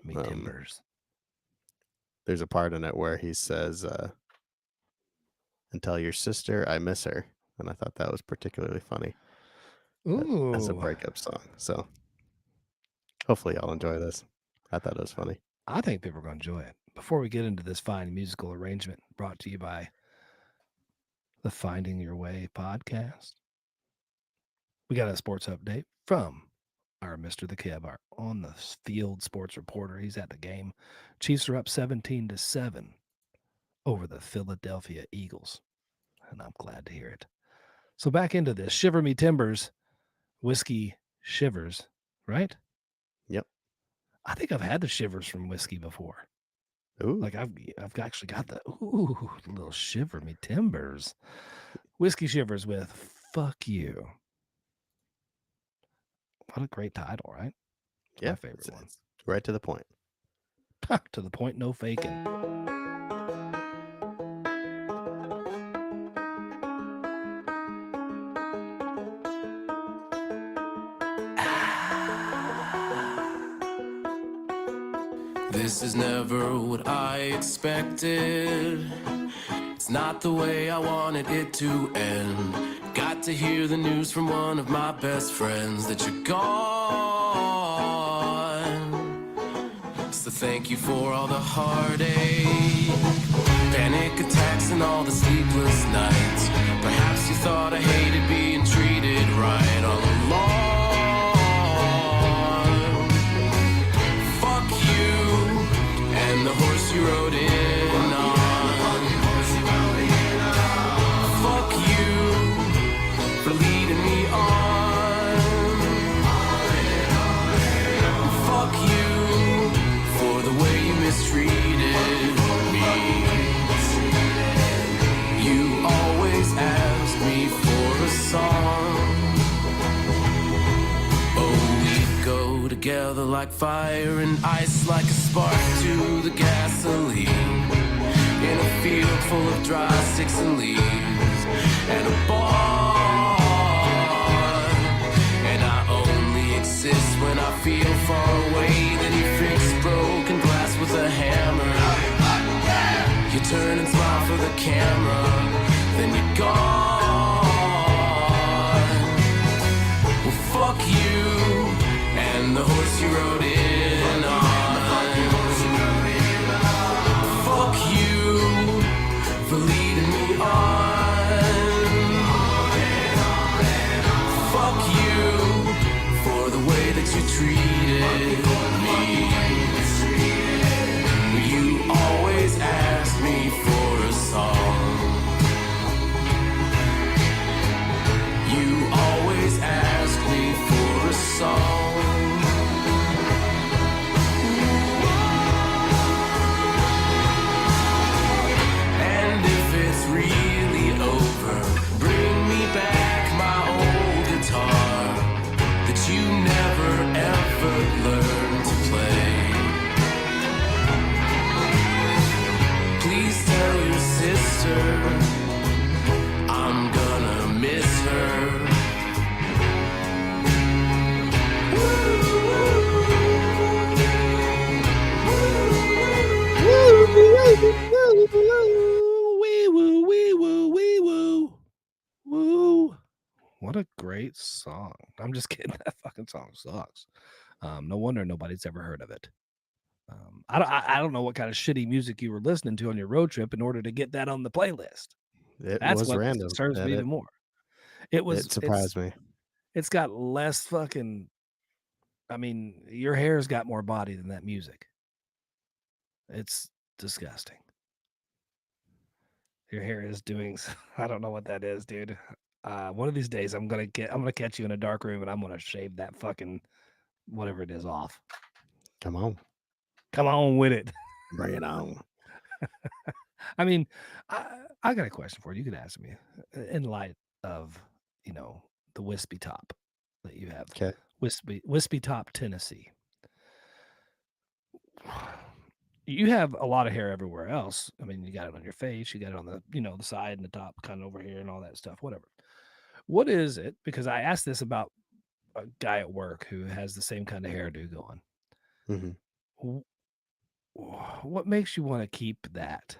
Speaker 2: Me Timbers.
Speaker 1: There's a part in it where he says, "And tell your sister I miss her," and I thought that was particularly funny. As a
Speaker 2: Ooh,
Speaker 1: breakup song. So hopefully y'all enjoy this. I thought it was funny.
Speaker 2: I think people are going to enjoy it. Before we get into this fine musical arrangement brought to you by the Finding Your Way podcast, we got a sports update from our Mr. The Keb, our on the field sports reporter. He's at the game. Chiefs are up 17-7 over the Philadelphia Eagles, and I'm glad to hear it. So back into this. Shiver Me Timbers, Whiskey Shivers, right?
Speaker 1: Yep.
Speaker 2: I think I've had the shivers from whiskey before.
Speaker 1: Ooh.
Speaker 2: Like I've actually got the little Shiver Me Timbers. Whiskey Shivers with Fuck You. What a great title, right?
Speaker 1: Yeah,
Speaker 2: my favorite one.
Speaker 1: It's right to the point.
Speaker 2: To the point, no faking.
Speaker 6: This is never what I expected. It's not the way I wanted it to end. Got to hear the news from one of my best friends that you're gone. So thank you for all the heartache, panic attacks and all the sleepless nights. Perhaps you thought I hated being treated right all along. Fuck you and the horse you rode in on. Fuck you for leading me on. Fuck you for the way you mistreated me. You always ask me for a song. Oh, we go together like fire and ice, like a spark to the gasoline. In a field full of dry sticks and leaves and a bar. And I only exist when I feel far away. Then you fix broken glass with a hammer. You turn and smile for the camera. Then you're gone. Well, fuck you and the horse you rode in on. Fuck you for leading me on. Fuck you for the way that you treated me. You always ask me for a song. You always ask me for a song. And if it's really over, bring me back my old guitar that you never ever learned
Speaker 2: What a great song. I'm just kidding. That fucking song sucks. No wonder nobody's ever heard of it. I don't know what kind of shitty music you were listening to on your road trip in order to get that on the playlist.
Speaker 1: It
Speaker 2: That's
Speaker 1: was
Speaker 2: what
Speaker 1: random,
Speaker 2: disturbs me
Speaker 1: and
Speaker 2: even
Speaker 1: it
Speaker 2: more.
Speaker 1: it surprised me.
Speaker 2: It's got less fucking. I mean, your hair's got more body than that music. It's disgusting. Your hair is doing. I don't know what that is, dude. One of these days, I'm gonna catch you in a dark room and I'm gonna shave that fucking whatever it is off.
Speaker 1: Come on,
Speaker 2: Come on with it.
Speaker 1: bring it on.
Speaker 2: I mean, I got a question for you. You could ask me in light of the wispy top that you have,
Speaker 1: Okay.
Speaker 2: wispy top Tennessee. You have a lot of hair everywhere else. I mean, you got it on your face, you got it on the the side and the top, kind of over here, and all that stuff. Whatever. What is it? Because I asked this about a guy at work who has the same kind of hairdo going.
Speaker 1: Mhm.
Speaker 2: What makes you want to keep that?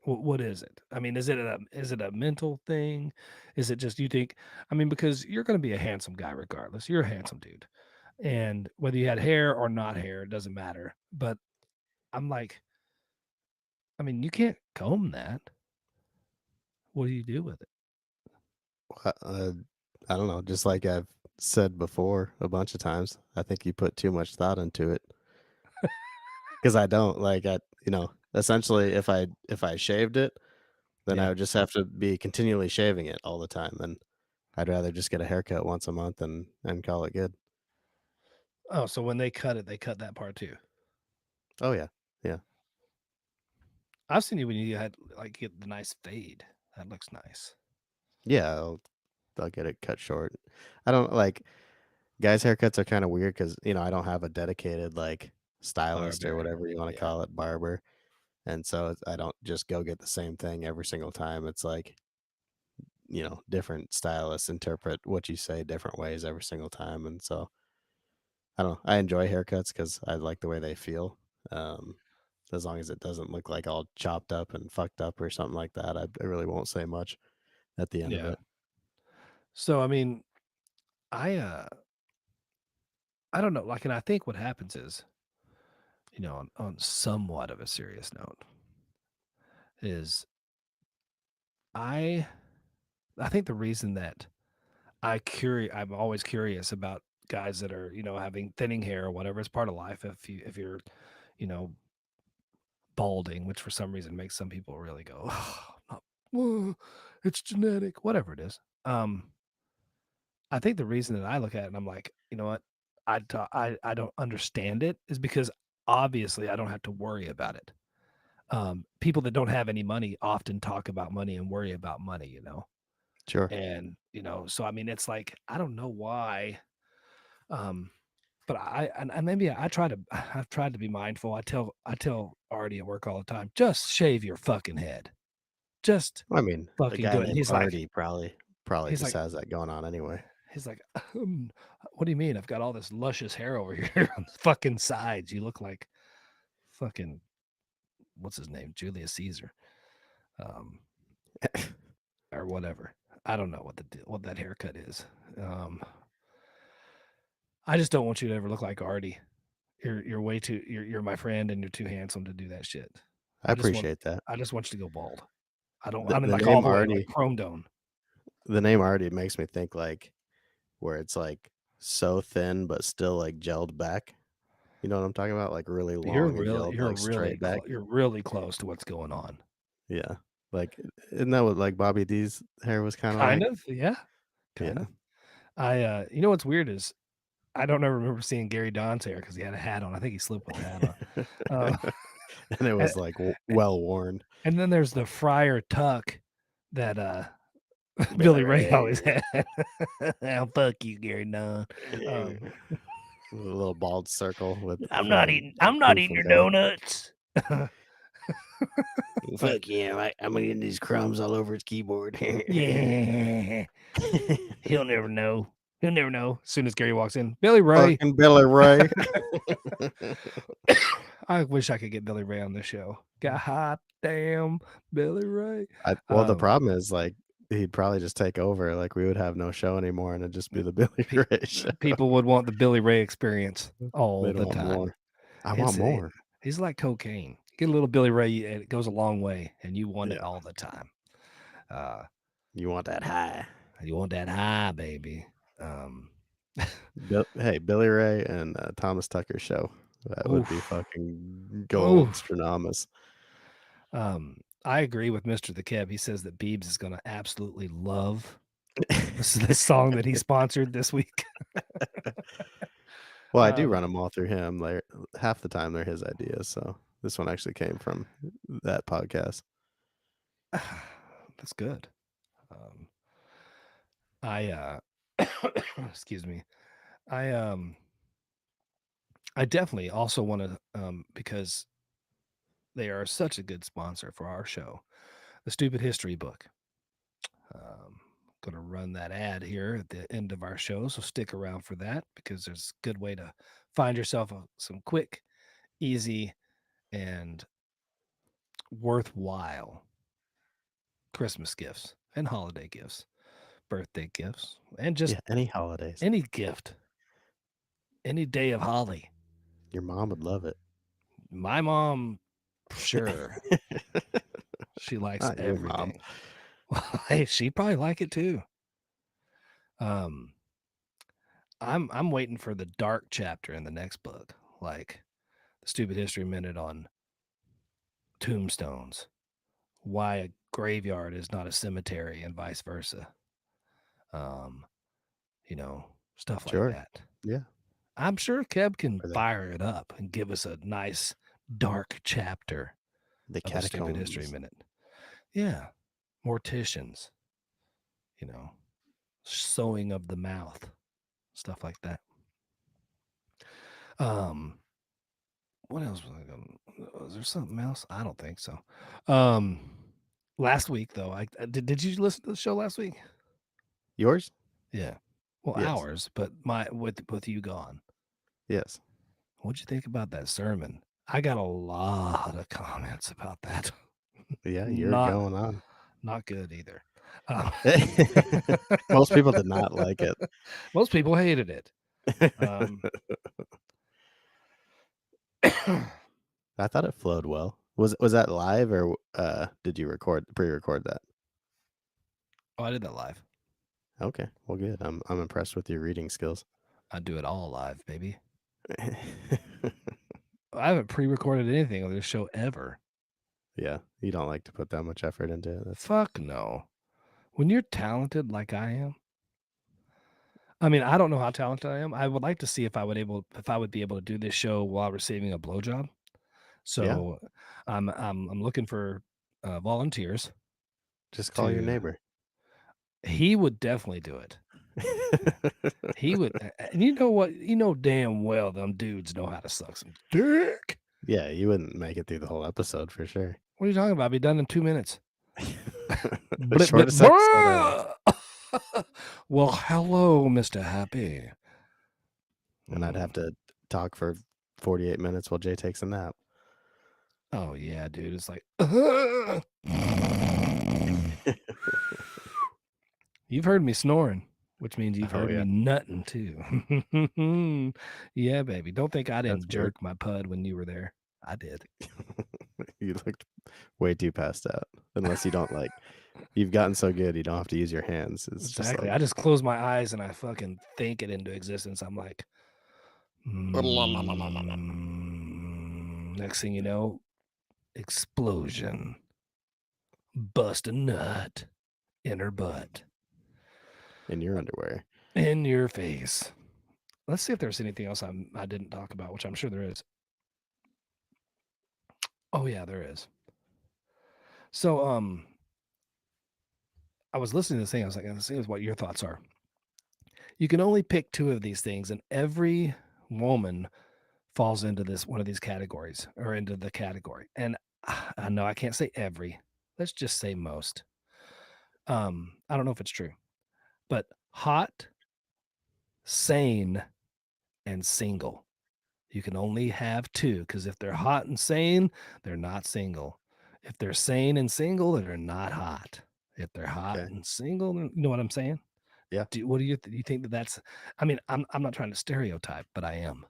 Speaker 2: What is it? I mean, is it a mental thing? Is it just you think? I mean, because you're going to be a handsome guy regardless. You're a handsome dude, and whether you had hair or not hair, it doesn't matter. But I'm like, I mean, you can't comb that. What do you do with it?
Speaker 1: I don't know. Just like I've said before a bunch of times, I think you put too much thought into it. Because I don't like essentially if I shaved it, then I
Speaker 2: Yeah.
Speaker 1: would just have to be continually shaving it all the time, and I'd rather just get a haircut once a month and call it good.
Speaker 2: Oh, so when they cut it, they cut that part too.
Speaker 1: Oh yeah, yeah,
Speaker 2: I've seen you when you had like get the nice fade. That looks nice.
Speaker 1: yeah. I'll get it cut short. I don't like guys' haircuts are kind of weird because I don't have a dedicated like stylist or
Speaker 2: Barber.
Speaker 1: whatever you want to
Speaker 2: Yeah.
Speaker 1: call it, barber, and so I don't just go get the same thing every single time. It's like different stylists interpret what you say different ways every single time, and so I don't know. I enjoy haircuts because I like the way they feel. Um, as long as it doesn't look like all chopped up and fucked up or something like that, I really won't say much at the end of
Speaker 2: Yeah.
Speaker 1: it.
Speaker 2: So I mean, I I don't know. Like, and I think what happens is, on somewhat of a serious note, is I I think the reason that I'm always curious about guys that are having thinning hair or whatever. It's part of life. If you're you know balding, which for some reason makes some people really go, oh, it's genetic, whatever it is. I think the reason that I look at it and I'm like, you know what, I don't understand it is because obviously I don't have to worry about it. People that don't have any money often talk about money and worry about money.
Speaker 1: Sure.
Speaker 2: And so I mean, it's like I don't know why. Um, but and maybe I've tried to be mindful. I tell Artie at work all the time, just shave your fucking head. Just
Speaker 1: I mean, a
Speaker 2: fucking
Speaker 1: guy
Speaker 2: do it.
Speaker 1: named Artie probably
Speaker 2: He's
Speaker 1: just
Speaker 2: like,
Speaker 1: has that going on anyway.
Speaker 2: he's like, what do you mean? I've got all this luscious hair over here on the fucking sides. You look like fucking what's his name, Julius Caesar, um, or whatever. I don't know what that haircut is. I just don't want you to ever look like Artie. You're way too. You're my friend, and you're too handsome to do that shit.
Speaker 1: I appreciate that.
Speaker 2: I just want you to go bald.
Speaker 1: The
Speaker 2: I mean,
Speaker 1: the
Speaker 2: like all
Speaker 1: name
Speaker 2: the way, like
Speaker 1: Artie
Speaker 2: chrome dome.
Speaker 1: the name Artie makes me think like where it's like so thin but still like gelled back. You know what I'm talking about? Like really long and gelled like straight back.
Speaker 2: You're really close to what's going on.
Speaker 1: Yeah. Like isn't that what like Bobby D's hair was kind of
Speaker 2: Kind
Speaker 1: like?
Speaker 2: of, yeah, kind
Speaker 1: Yeah.
Speaker 2: of. You know what's weird is I don't ever remember seeing Gary Don's hair because he had a hat on. I think he slept with the hat on.
Speaker 1: And it
Speaker 2: And,
Speaker 1: was like well worn.
Speaker 2: and then there's the Friar Tuck that Billy Ray always had. Oh, fuck you, Gary Don.
Speaker 1: A little bald circle with
Speaker 2: I'm not
Speaker 1: from
Speaker 2: eating. I'm not eating
Speaker 1: goofing
Speaker 2: your
Speaker 1: down.
Speaker 2: donuts.
Speaker 1: Fuck yeah, I'm gonna get these crumbs all over his keyboard.
Speaker 2: Yeah, he'll never know. He'll never know. As soon as Gary walks in, Billy Ray.
Speaker 1: Fucking Billy Ray.
Speaker 2: I wish I could get Billy Ray on the show. God damn, Billy Ray.
Speaker 1: Well, the problem is like he'd probably just take over. Like we would have no show anymore, and it'd just be the Billy Ray show.
Speaker 2: People would want the Billy Ray experience all
Speaker 1: They'd
Speaker 2: the
Speaker 1: want
Speaker 2: time.
Speaker 1: more. I want more.
Speaker 2: He's like cocaine. Get a little Billy Ray, and it goes a long way, and you want it
Speaker 1: Yeah.
Speaker 2: all the time.
Speaker 1: You want that high.
Speaker 2: You want that high, baby.
Speaker 1: Hey, Billy Ray and Thomas Tucker show. That would be
Speaker 2: Oof.
Speaker 1: fucking gold
Speaker 2: Oof.
Speaker 1: astronomous.
Speaker 2: I agree with Mr. the Keb. He says that Beebs is going to absolutely love this song that he sponsored this week.
Speaker 1: Well, I do run them all through him. Like half the time they're his ideas. So this one actually came from that podcast.
Speaker 2: That's good. Excuse me. I definitely also want to because they are such a good sponsor for our show, the Stupid History book. Going to run that ad here at the end of our show, so stick around for that because there's a good way to find yourself some quick, easy, and worthwhile Christmas gifts and holiday gifts, birthday gifts, and just
Speaker 1: any holidays,
Speaker 2: any gift, any day of holly.
Speaker 1: Your mom would love it.
Speaker 2: My mom, sure. She likes
Speaker 1: Not your mom.
Speaker 2: everything. Hey, she'd probably like it too. I'm waiting for the dark chapter in the next book, like the Stupid History Minute on tombstones, why a graveyard is not a cemetery, and vice versa. Stuff like that.
Speaker 1: Yeah.
Speaker 2: I'm sure Keb can fire it up and give us a nice dark chapter.
Speaker 1: The
Speaker 2: of the Stupid History Minute. Yeah. Morticians. Sewing of the mouth. Stuff like that. What else was I going? Was there something else? I don't think so. Last week though, I did you listen to the show last week?
Speaker 1: Yours?
Speaker 2: Yeah. Well,
Speaker 1: yes.
Speaker 2: Ours, but with you gone.
Speaker 1: Yes.
Speaker 2: What'd you think about that sermon? I got a lot of comments about that.
Speaker 1: Yeah, you're going on.
Speaker 2: Not good either.
Speaker 1: Most people did not like it.
Speaker 2: Most people hated it.
Speaker 1: I thought it flowed well. Was that live or did you pre-record that?
Speaker 2: Oh, I did that live.
Speaker 1: Okay, well, good. I'm impressed with your reading skills.
Speaker 2: I do it all live, baby. I haven't pre-recorded anything on this show ever.
Speaker 1: Yeah, you don't like to put that much effort into it.
Speaker 2: Fuck no. When you're talented like I am, I mean, I don't know how talented I am. I would like to see if I would be able to do this show while receiving a blowjob. So yeah. I'm looking for volunteers.
Speaker 1: Just call your neighbor.
Speaker 2: He would definitely do it. He would. And you know what? You know damn well them dudes know how to suck some dick.
Speaker 1: Yeah, you wouldn't make it through the whole episode for sure.
Speaker 2: What are you talking about? I'd be done in 2 minutes.
Speaker 1: Shortest episode.
Speaker 2: Well, hello, Mr. Happy.
Speaker 1: And I'd have to talk for 48 minutes while Jay takes a nap.
Speaker 2: Oh, yeah, dude. It's like, you've heard me snoring, which means you've heard me nutting too. Yeah, baby. Don't think I didn't jerk my pud when you were there. I did.
Speaker 1: You looked way too passed out. Unless you don't like, you've gotten so good you don't have to use your hands. It's
Speaker 2: exactly.
Speaker 1: Just
Speaker 2: I just close my eyes and I fucking think it into existence. I'm like, next thing you know, explosion. Bust a nut in her butt.
Speaker 1: In your underwear.
Speaker 2: In your face. Let's see if there's anything else I didn't talk about, which I'm sure there is. Oh yeah, there is. So I was listening to this thing. I was like, let's see what your thoughts are. You can only pick 2 of these things, and every woman falls into one of these categories or into the category. And I know I can't say every. Let's just say most. I don't know if it's true, but hot, sane, and single. You can only have 2 because if they're hot and sane, they're not single. If they're sane and single, they're not hot. if they're hot
Speaker 1: Okay.
Speaker 2: and single. You know what I'm saying?
Speaker 1: Yeah.
Speaker 2: What do you you think that's? I mean, I'm not trying to stereotype, but I am.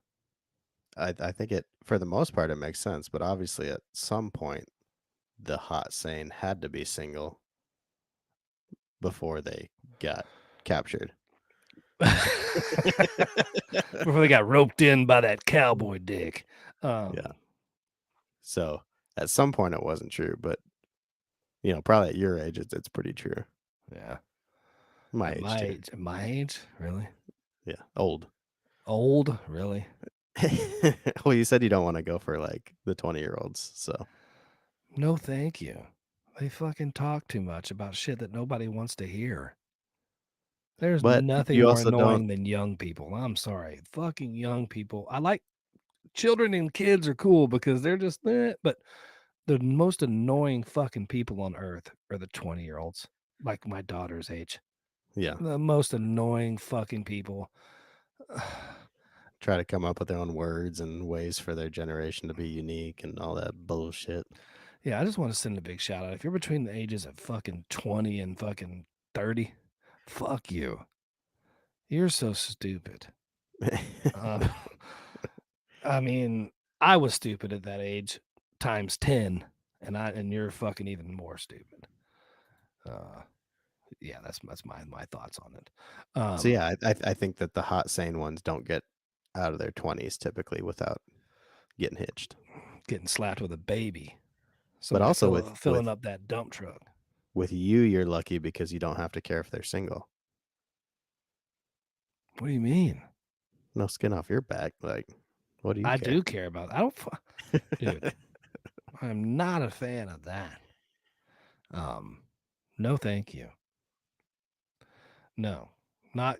Speaker 1: I think it for the most part it makes sense, but obviously at some point the hot saying had to be single before they got captured.
Speaker 2: Before they got roped in by that cowboy dick.
Speaker 1: Yeah. So at some point it wasn't true, but probably at your age it's pretty true.
Speaker 2: Yeah.
Speaker 1: My
Speaker 2: At
Speaker 1: age
Speaker 2: my
Speaker 1: too.
Speaker 2: age, my age, really?
Speaker 1: Yeah. Old.
Speaker 2: Old, really?
Speaker 1: Well, you said you don't want to go for like the 20-year-olds, so
Speaker 2: No, thank you. They fucking talk too much about shit that nobody wants to hear. There's
Speaker 1: but
Speaker 2: nothing
Speaker 1: you
Speaker 2: more
Speaker 1: also don't
Speaker 2: annoying than young people. I'm sorry. Fucking young people. I like children and kids are cool because they're just but the most annoying fucking people on earth are the 20-year-olds, like my daughter's age.
Speaker 1: yeah,
Speaker 2: The most annoying fucking people.
Speaker 1: try to come up with their own words and ways for their generation to be unique and all that bullshit.
Speaker 2: Yeah, I just want to send a big shout out. If you're between the ages of fucking 20 and fucking 30, fuck you. You're so stupid. I mean, I was stupid at that age times 10, and you're fucking even more stupid. Yeah, that's my thoughts on it.
Speaker 1: So yeah, I think that the hot sane ones don't get out of their 20s typically without getting hitched.
Speaker 2: Getting slapped with a baby.
Speaker 1: But
Speaker 2: Somebody
Speaker 1: also
Speaker 2: filling up that dump truck.
Speaker 1: with you, you're lucky because you don't have to care if they're single.
Speaker 2: What do you mean?
Speaker 1: No skin off your back. Like, what do you
Speaker 2: I
Speaker 1: care?
Speaker 2: do care about. I don't, dude. I'm not a fan of that. No, thank you. No, no.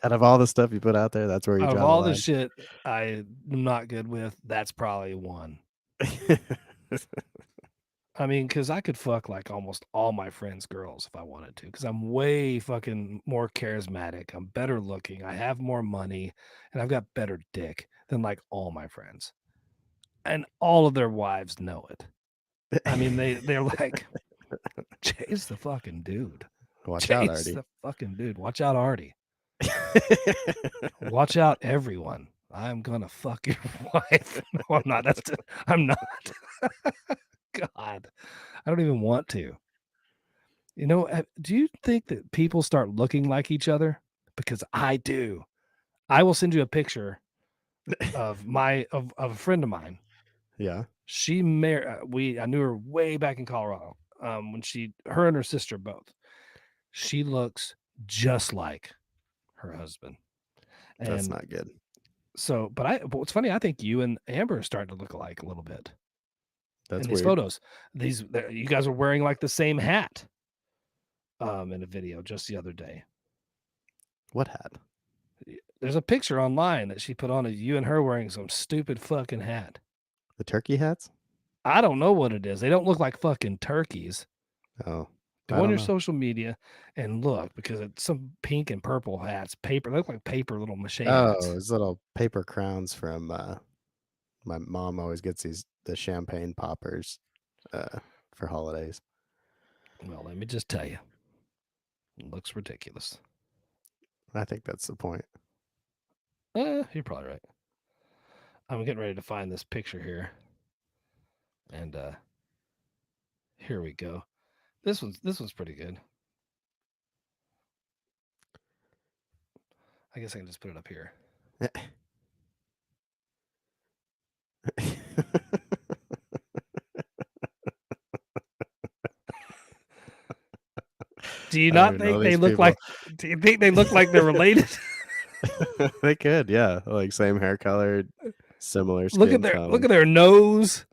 Speaker 1: Out of all the stuff you put out there, that's where you
Speaker 2: Out of
Speaker 1: draw the
Speaker 2: all the
Speaker 1: line.
Speaker 2: shit I'm not good with, that's probably one. I mean, because I could fuck like almost all my friends' girls if I wanted to, because I'm way fucking more charismatic. I'm better looking. I have more money, and I've got better dick than like all my friends. And all of their wives know it. I mean, they're like, Jay's the fucking dude.
Speaker 1: Watch out,
Speaker 2: Jay's
Speaker 1: Artie.
Speaker 2: the fucking dude. Watch out, Artie. Watch out, everyone. I'm gonna fuck your wife. No, I'm not. I'm not. God, I don't even want to. Do you think that people start looking like each other? Because I do. I will send you a picture of a friend of mine.
Speaker 1: Yeah.
Speaker 2: She married. I knew her way back in Colorado. When her and her sister both. She looks just like her husband.
Speaker 1: That's
Speaker 2: And
Speaker 1: not good.
Speaker 2: so, but what's funny, I think you and Amber are starting to look alike a little bit.
Speaker 1: That's
Speaker 2: In these
Speaker 1: weird.
Speaker 2: photos. You guys are wearing like the same hat. In a video just the other day.
Speaker 1: What hat?
Speaker 2: There's a picture online that she put on of you and her wearing some stupid fucking hat.
Speaker 1: The turkey hats?
Speaker 2: I don't know what it is. They don't look like fucking turkeys.
Speaker 1: Oh.
Speaker 2: Go on your social media and look, because it's some pink and purple hats. Paper. They look like paper little mache hats.
Speaker 1: Oh, it's little paper crowns from my mom always gets the champagne poppers for holidays.
Speaker 2: Well, let me just tell you. It looks ridiculous.
Speaker 1: I think that's the point.
Speaker 2: You're probably right. I'm getting ready to find this picture here. And here we go. This one's pretty good. I guess I can just put it up here. Do you not think they look like? Do you think they look like they're related?
Speaker 1: They could, yeah. Like same hair color, similar skin
Speaker 2: Look at their nose.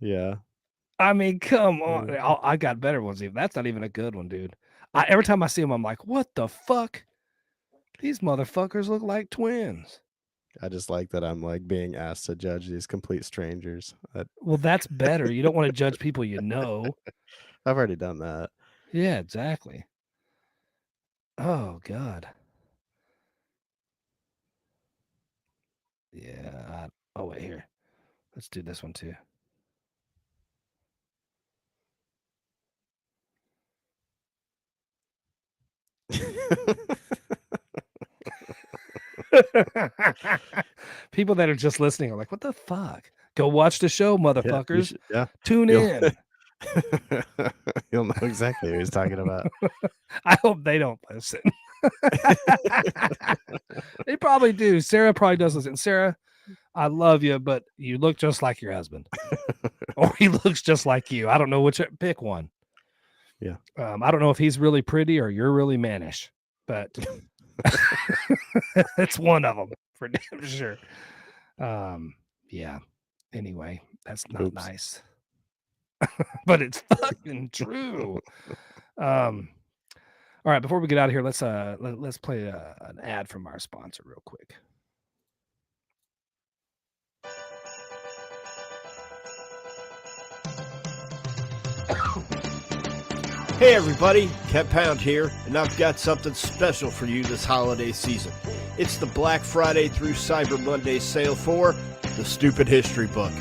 Speaker 1: Yeah.
Speaker 2: I mean, come on. I got better ones. Even that's not even a good one, dude. Every time I see them, I'm like, what the fuck? These motherfuckers look like twins.
Speaker 1: I just like that I'm like being asked to judge these complete strangers.
Speaker 2: Well, that's better. You don't want to judge people you know.
Speaker 1: I've already done that.
Speaker 2: Yeah, exactly. Oh God. Yeah. Oh wait, here. Let's do this one too. People that are just listening are like, what the fuck? Go watch the show,
Speaker 1: Yeah, you
Speaker 2: motherfuckers.
Speaker 1: should, yeah.
Speaker 2: Tune
Speaker 1: You'll
Speaker 2: in.
Speaker 1: you'll know exactly what he's talking about.
Speaker 2: I hope they don't listen. They probably do. Sarah probably does listen. Sarah, I love you, but you look just like your husband. Or he looks just like you. I don't know which. Pick one.
Speaker 1: Yeah.
Speaker 2: I don't know if he's really pretty or you're really mannish, but it's one of them for damn sure. Yeah. Anyway, that's not
Speaker 1: Oops.
Speaker 2: nice, but it's fucking true. All right. Before we get out of here, let's play an ad from our sponsor real quick.
Speaker 7: Hey everybody, Kev Pound here, and I've got something special for you this holiday season. It's the Black Friday through Cyber Monday sale for The Stupid History Book.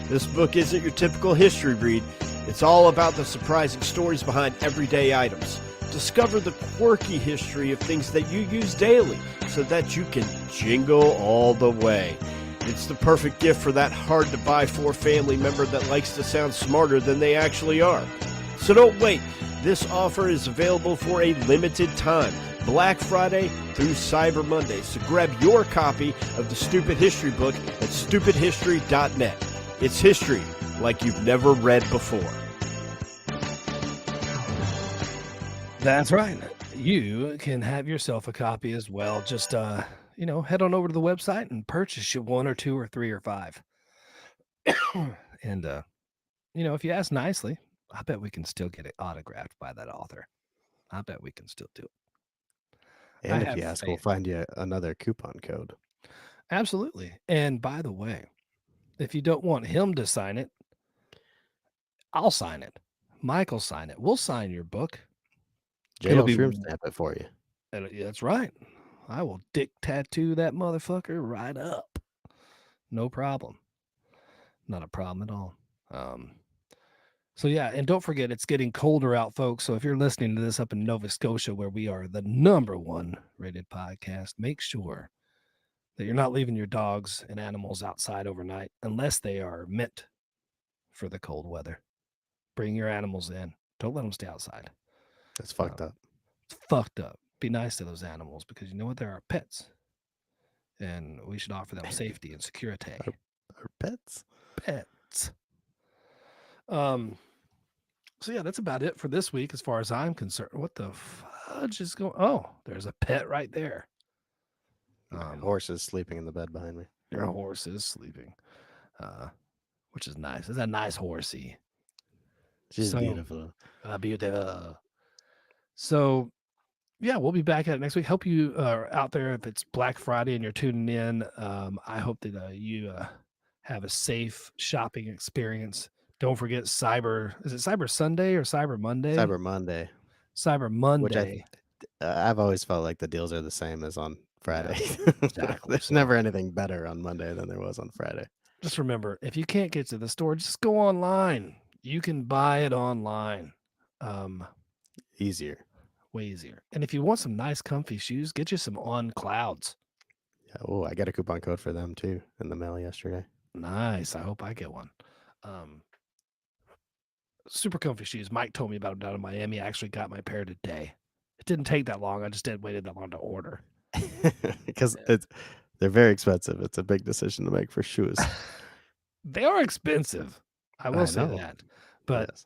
Speaker 7: This book isn't your typical history read. It's all about the surprising stories behind everyday items. Discover the quirky history of things that you use daily so that you can jingle all the way. It's the perfect gift for that hard-to-buy-for family member that likes to sound smarter than they actually are. So don't wait. This offer is available for a limited time, Black Friday through Cyber Monday. So grab your copy of the Stupid History Book at stupidhistory.net. It's history like you've never read before.
Speaker 2: That's right. You can have yourself a copy as well. Just head on over to the website and purchase you 1 or 2 or 3 or 5. And if you ask nicely, I bet we can still get it autographed by that author. I bet we can still do it.
Speaker 1: And if you ask, we'll find you another coupon code.
Speaker 2: Absolutely. And by the way, if you don't want him to sign it, I'll sign it. Michael sign it. We'll sign your book.
Speaker 1: J-Lo Shroom stamp it for you.
Speaker 2: That's right. I will dick tattoo that motherfucker right up. No problem. Not a problem at all. So yeah, and don't forget, it's getting colder out, folks. So if you're listening to this up in Nova Scotia, where we are the #1 rated podcast, make sure that you're not leaving your dogs and animals outside overnight unless they are meant for the cold weather. Bring your animals in. Don't let them stay outside.
Speaker 1: That's fucked up.
Speaker 2: It's fucked up. Be nice to those animals because you know what? They're our pets. And we should offer them safety and security.
Speaker 1: Our pets?
Speaker 2: Pets. So yeah, that's about it for this week as far as I'm concerned. What the fudge is going? Oh, there's a pet right there.
Speaker 1: My horse is sleeping in the bed behind me.
Speaker 2: Your horse is sleeping, which is nice. It's a nice horsey.
Speaker 1: She's beautiful.
Speaker 2: Beautiful. So yeah, we'll be back at it next week. Hope you are out there if it's Black Friday and you're tuning in. I hope that you have a safe shopping experience. Don't forget is it Cyber Sunday or Cyber Monday?
Speaker 1: Cyber Monday.
Speaker 2: Cyber Monday.
Speaker 1: Which I've always felt like the deals are the same as on Friday.
Speaker 2: Yeah, exactly.
Speaker 1: There's never anything better on Monday than there was on Friday.
Speaker 2: Just remember, if you can't get to the store, just go online. You can buy it online.
Speaker 1: Easier.
Speaker 2: Way easier. And if you want some nice comfy shoes, get you some On Clouds.
Speaker 1: Yeah, oh, I got a coupon code for them too in the mail yesterday.
Speaker 2: Nice. I hope I get one. Super comfy shoes. Mike told me about them down in Miami. I actually got my pair today. It didn't take that long. I just didn't wait that long to order.
Speaker 1: Because they're very expensive. It's a big decision to make for shoes.
Speaker 2: They are expensive. I will say that. But
Speaker 1: yes.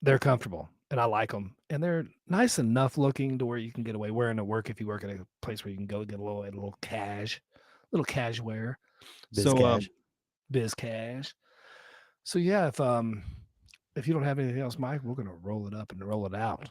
Speaker 2: They're comfortable and I like them. And they're nice enough looking to where you can get away wearing to work if you work at a place where you can go get a little cash wear. Biz cash. So yeah, if you don't have anything else, Mike, we're gonna roll it up and roll it out.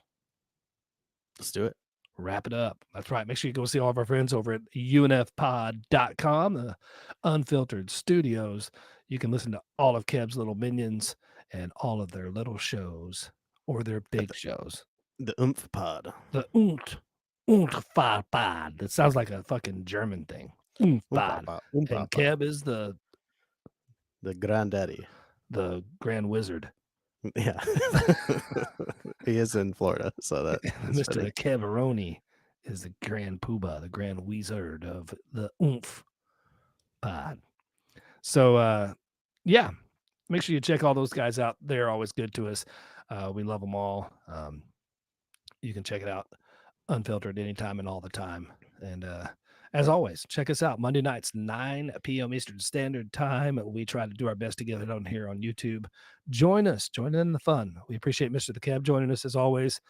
Speaker 1: Let's do it.
Speaker 2: Wrap it up. That's right. Make sure you go see all of our friends over at unfpod.com, the Unfiltered Studios. You can listen to all of Kev's little minions and all of their little shows or their big shows.
Speaker 1: The Oomph Pod.
Speaker 2: The Oomph Pod. That sounds like a fucking German thing. Oomph Pod. And Kev is the
Speaker 1: granddaddy.
Speaker 2: The Grand Wizard.
Speaker 1: Yeah. He is in Florida, so that
Speaker 2: Mr. Kevaroni is the grand poobah, the grand wizard of the oomph pod. So, yeah, make sure you check all those guys out. They're always good to us. We love them all. You can check it out unfiltered anytime and all the time. And as always, check us out Monday nights, 9 p.m. Eastern Standard Time. We try to do our best to get it on here on YouTube. Join us. Join in the fun. We appreciate Mr. The Cab joining us as always.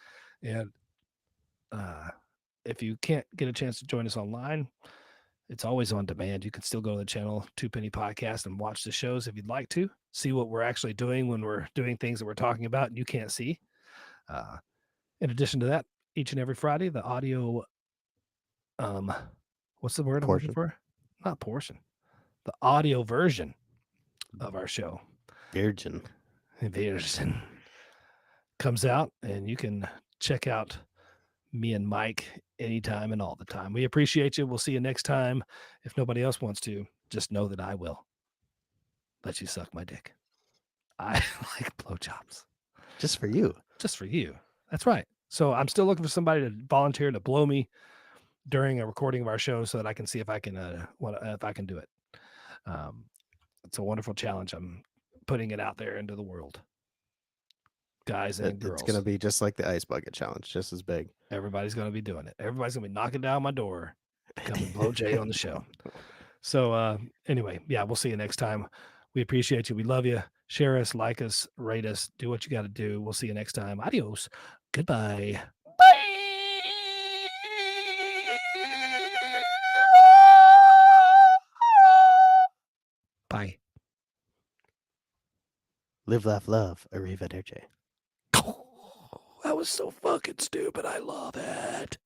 Speaker 2: And if you can't get a chance to join us online, it's always on demand. You can still go to the channel, Two Penny Podcast, and watch the shows if you'd like to. See what we're actually doing when we're doing things that we're talking about and you can't see. In addition to that, each and every Friday, the audio, what's the word I'm looking for? Not portion. The audio version of our show,
Speaker 1: Virgin,
Speaker 2: comes out, and you can check out me and Mike anytime and all the time. We appreciate you. We'll see you next time. If nobody else wants to, just know that I will let you suck my dick. I like blowjobs.
Speaker 1: just for you.
Speaker 2: Just for you. That's right. So I'm still looking for somebody to volunteer to blow me during a recording of our show so that I can see if I can do it. It's a wonderful challenge. I'm putting it out there into the world. Guys and girls.
Speaker 1: It's going to be just like the ice bucket challenge, just as big.
Speaker 2: Everybody's going to be doing it. Everybody's going to be knocking down my door, come and blow Jay on the show. So anyway, yeah, we'll see you next time. We appreciate you. We love you. Share us, like us, rate us, do what you got to do. We'll see you next time. Adios. Goodbye. Bye.
Speaker 1: Live, laugh, love. Arrivederci.
Speaker 2: That was so fucking stupid. I love it.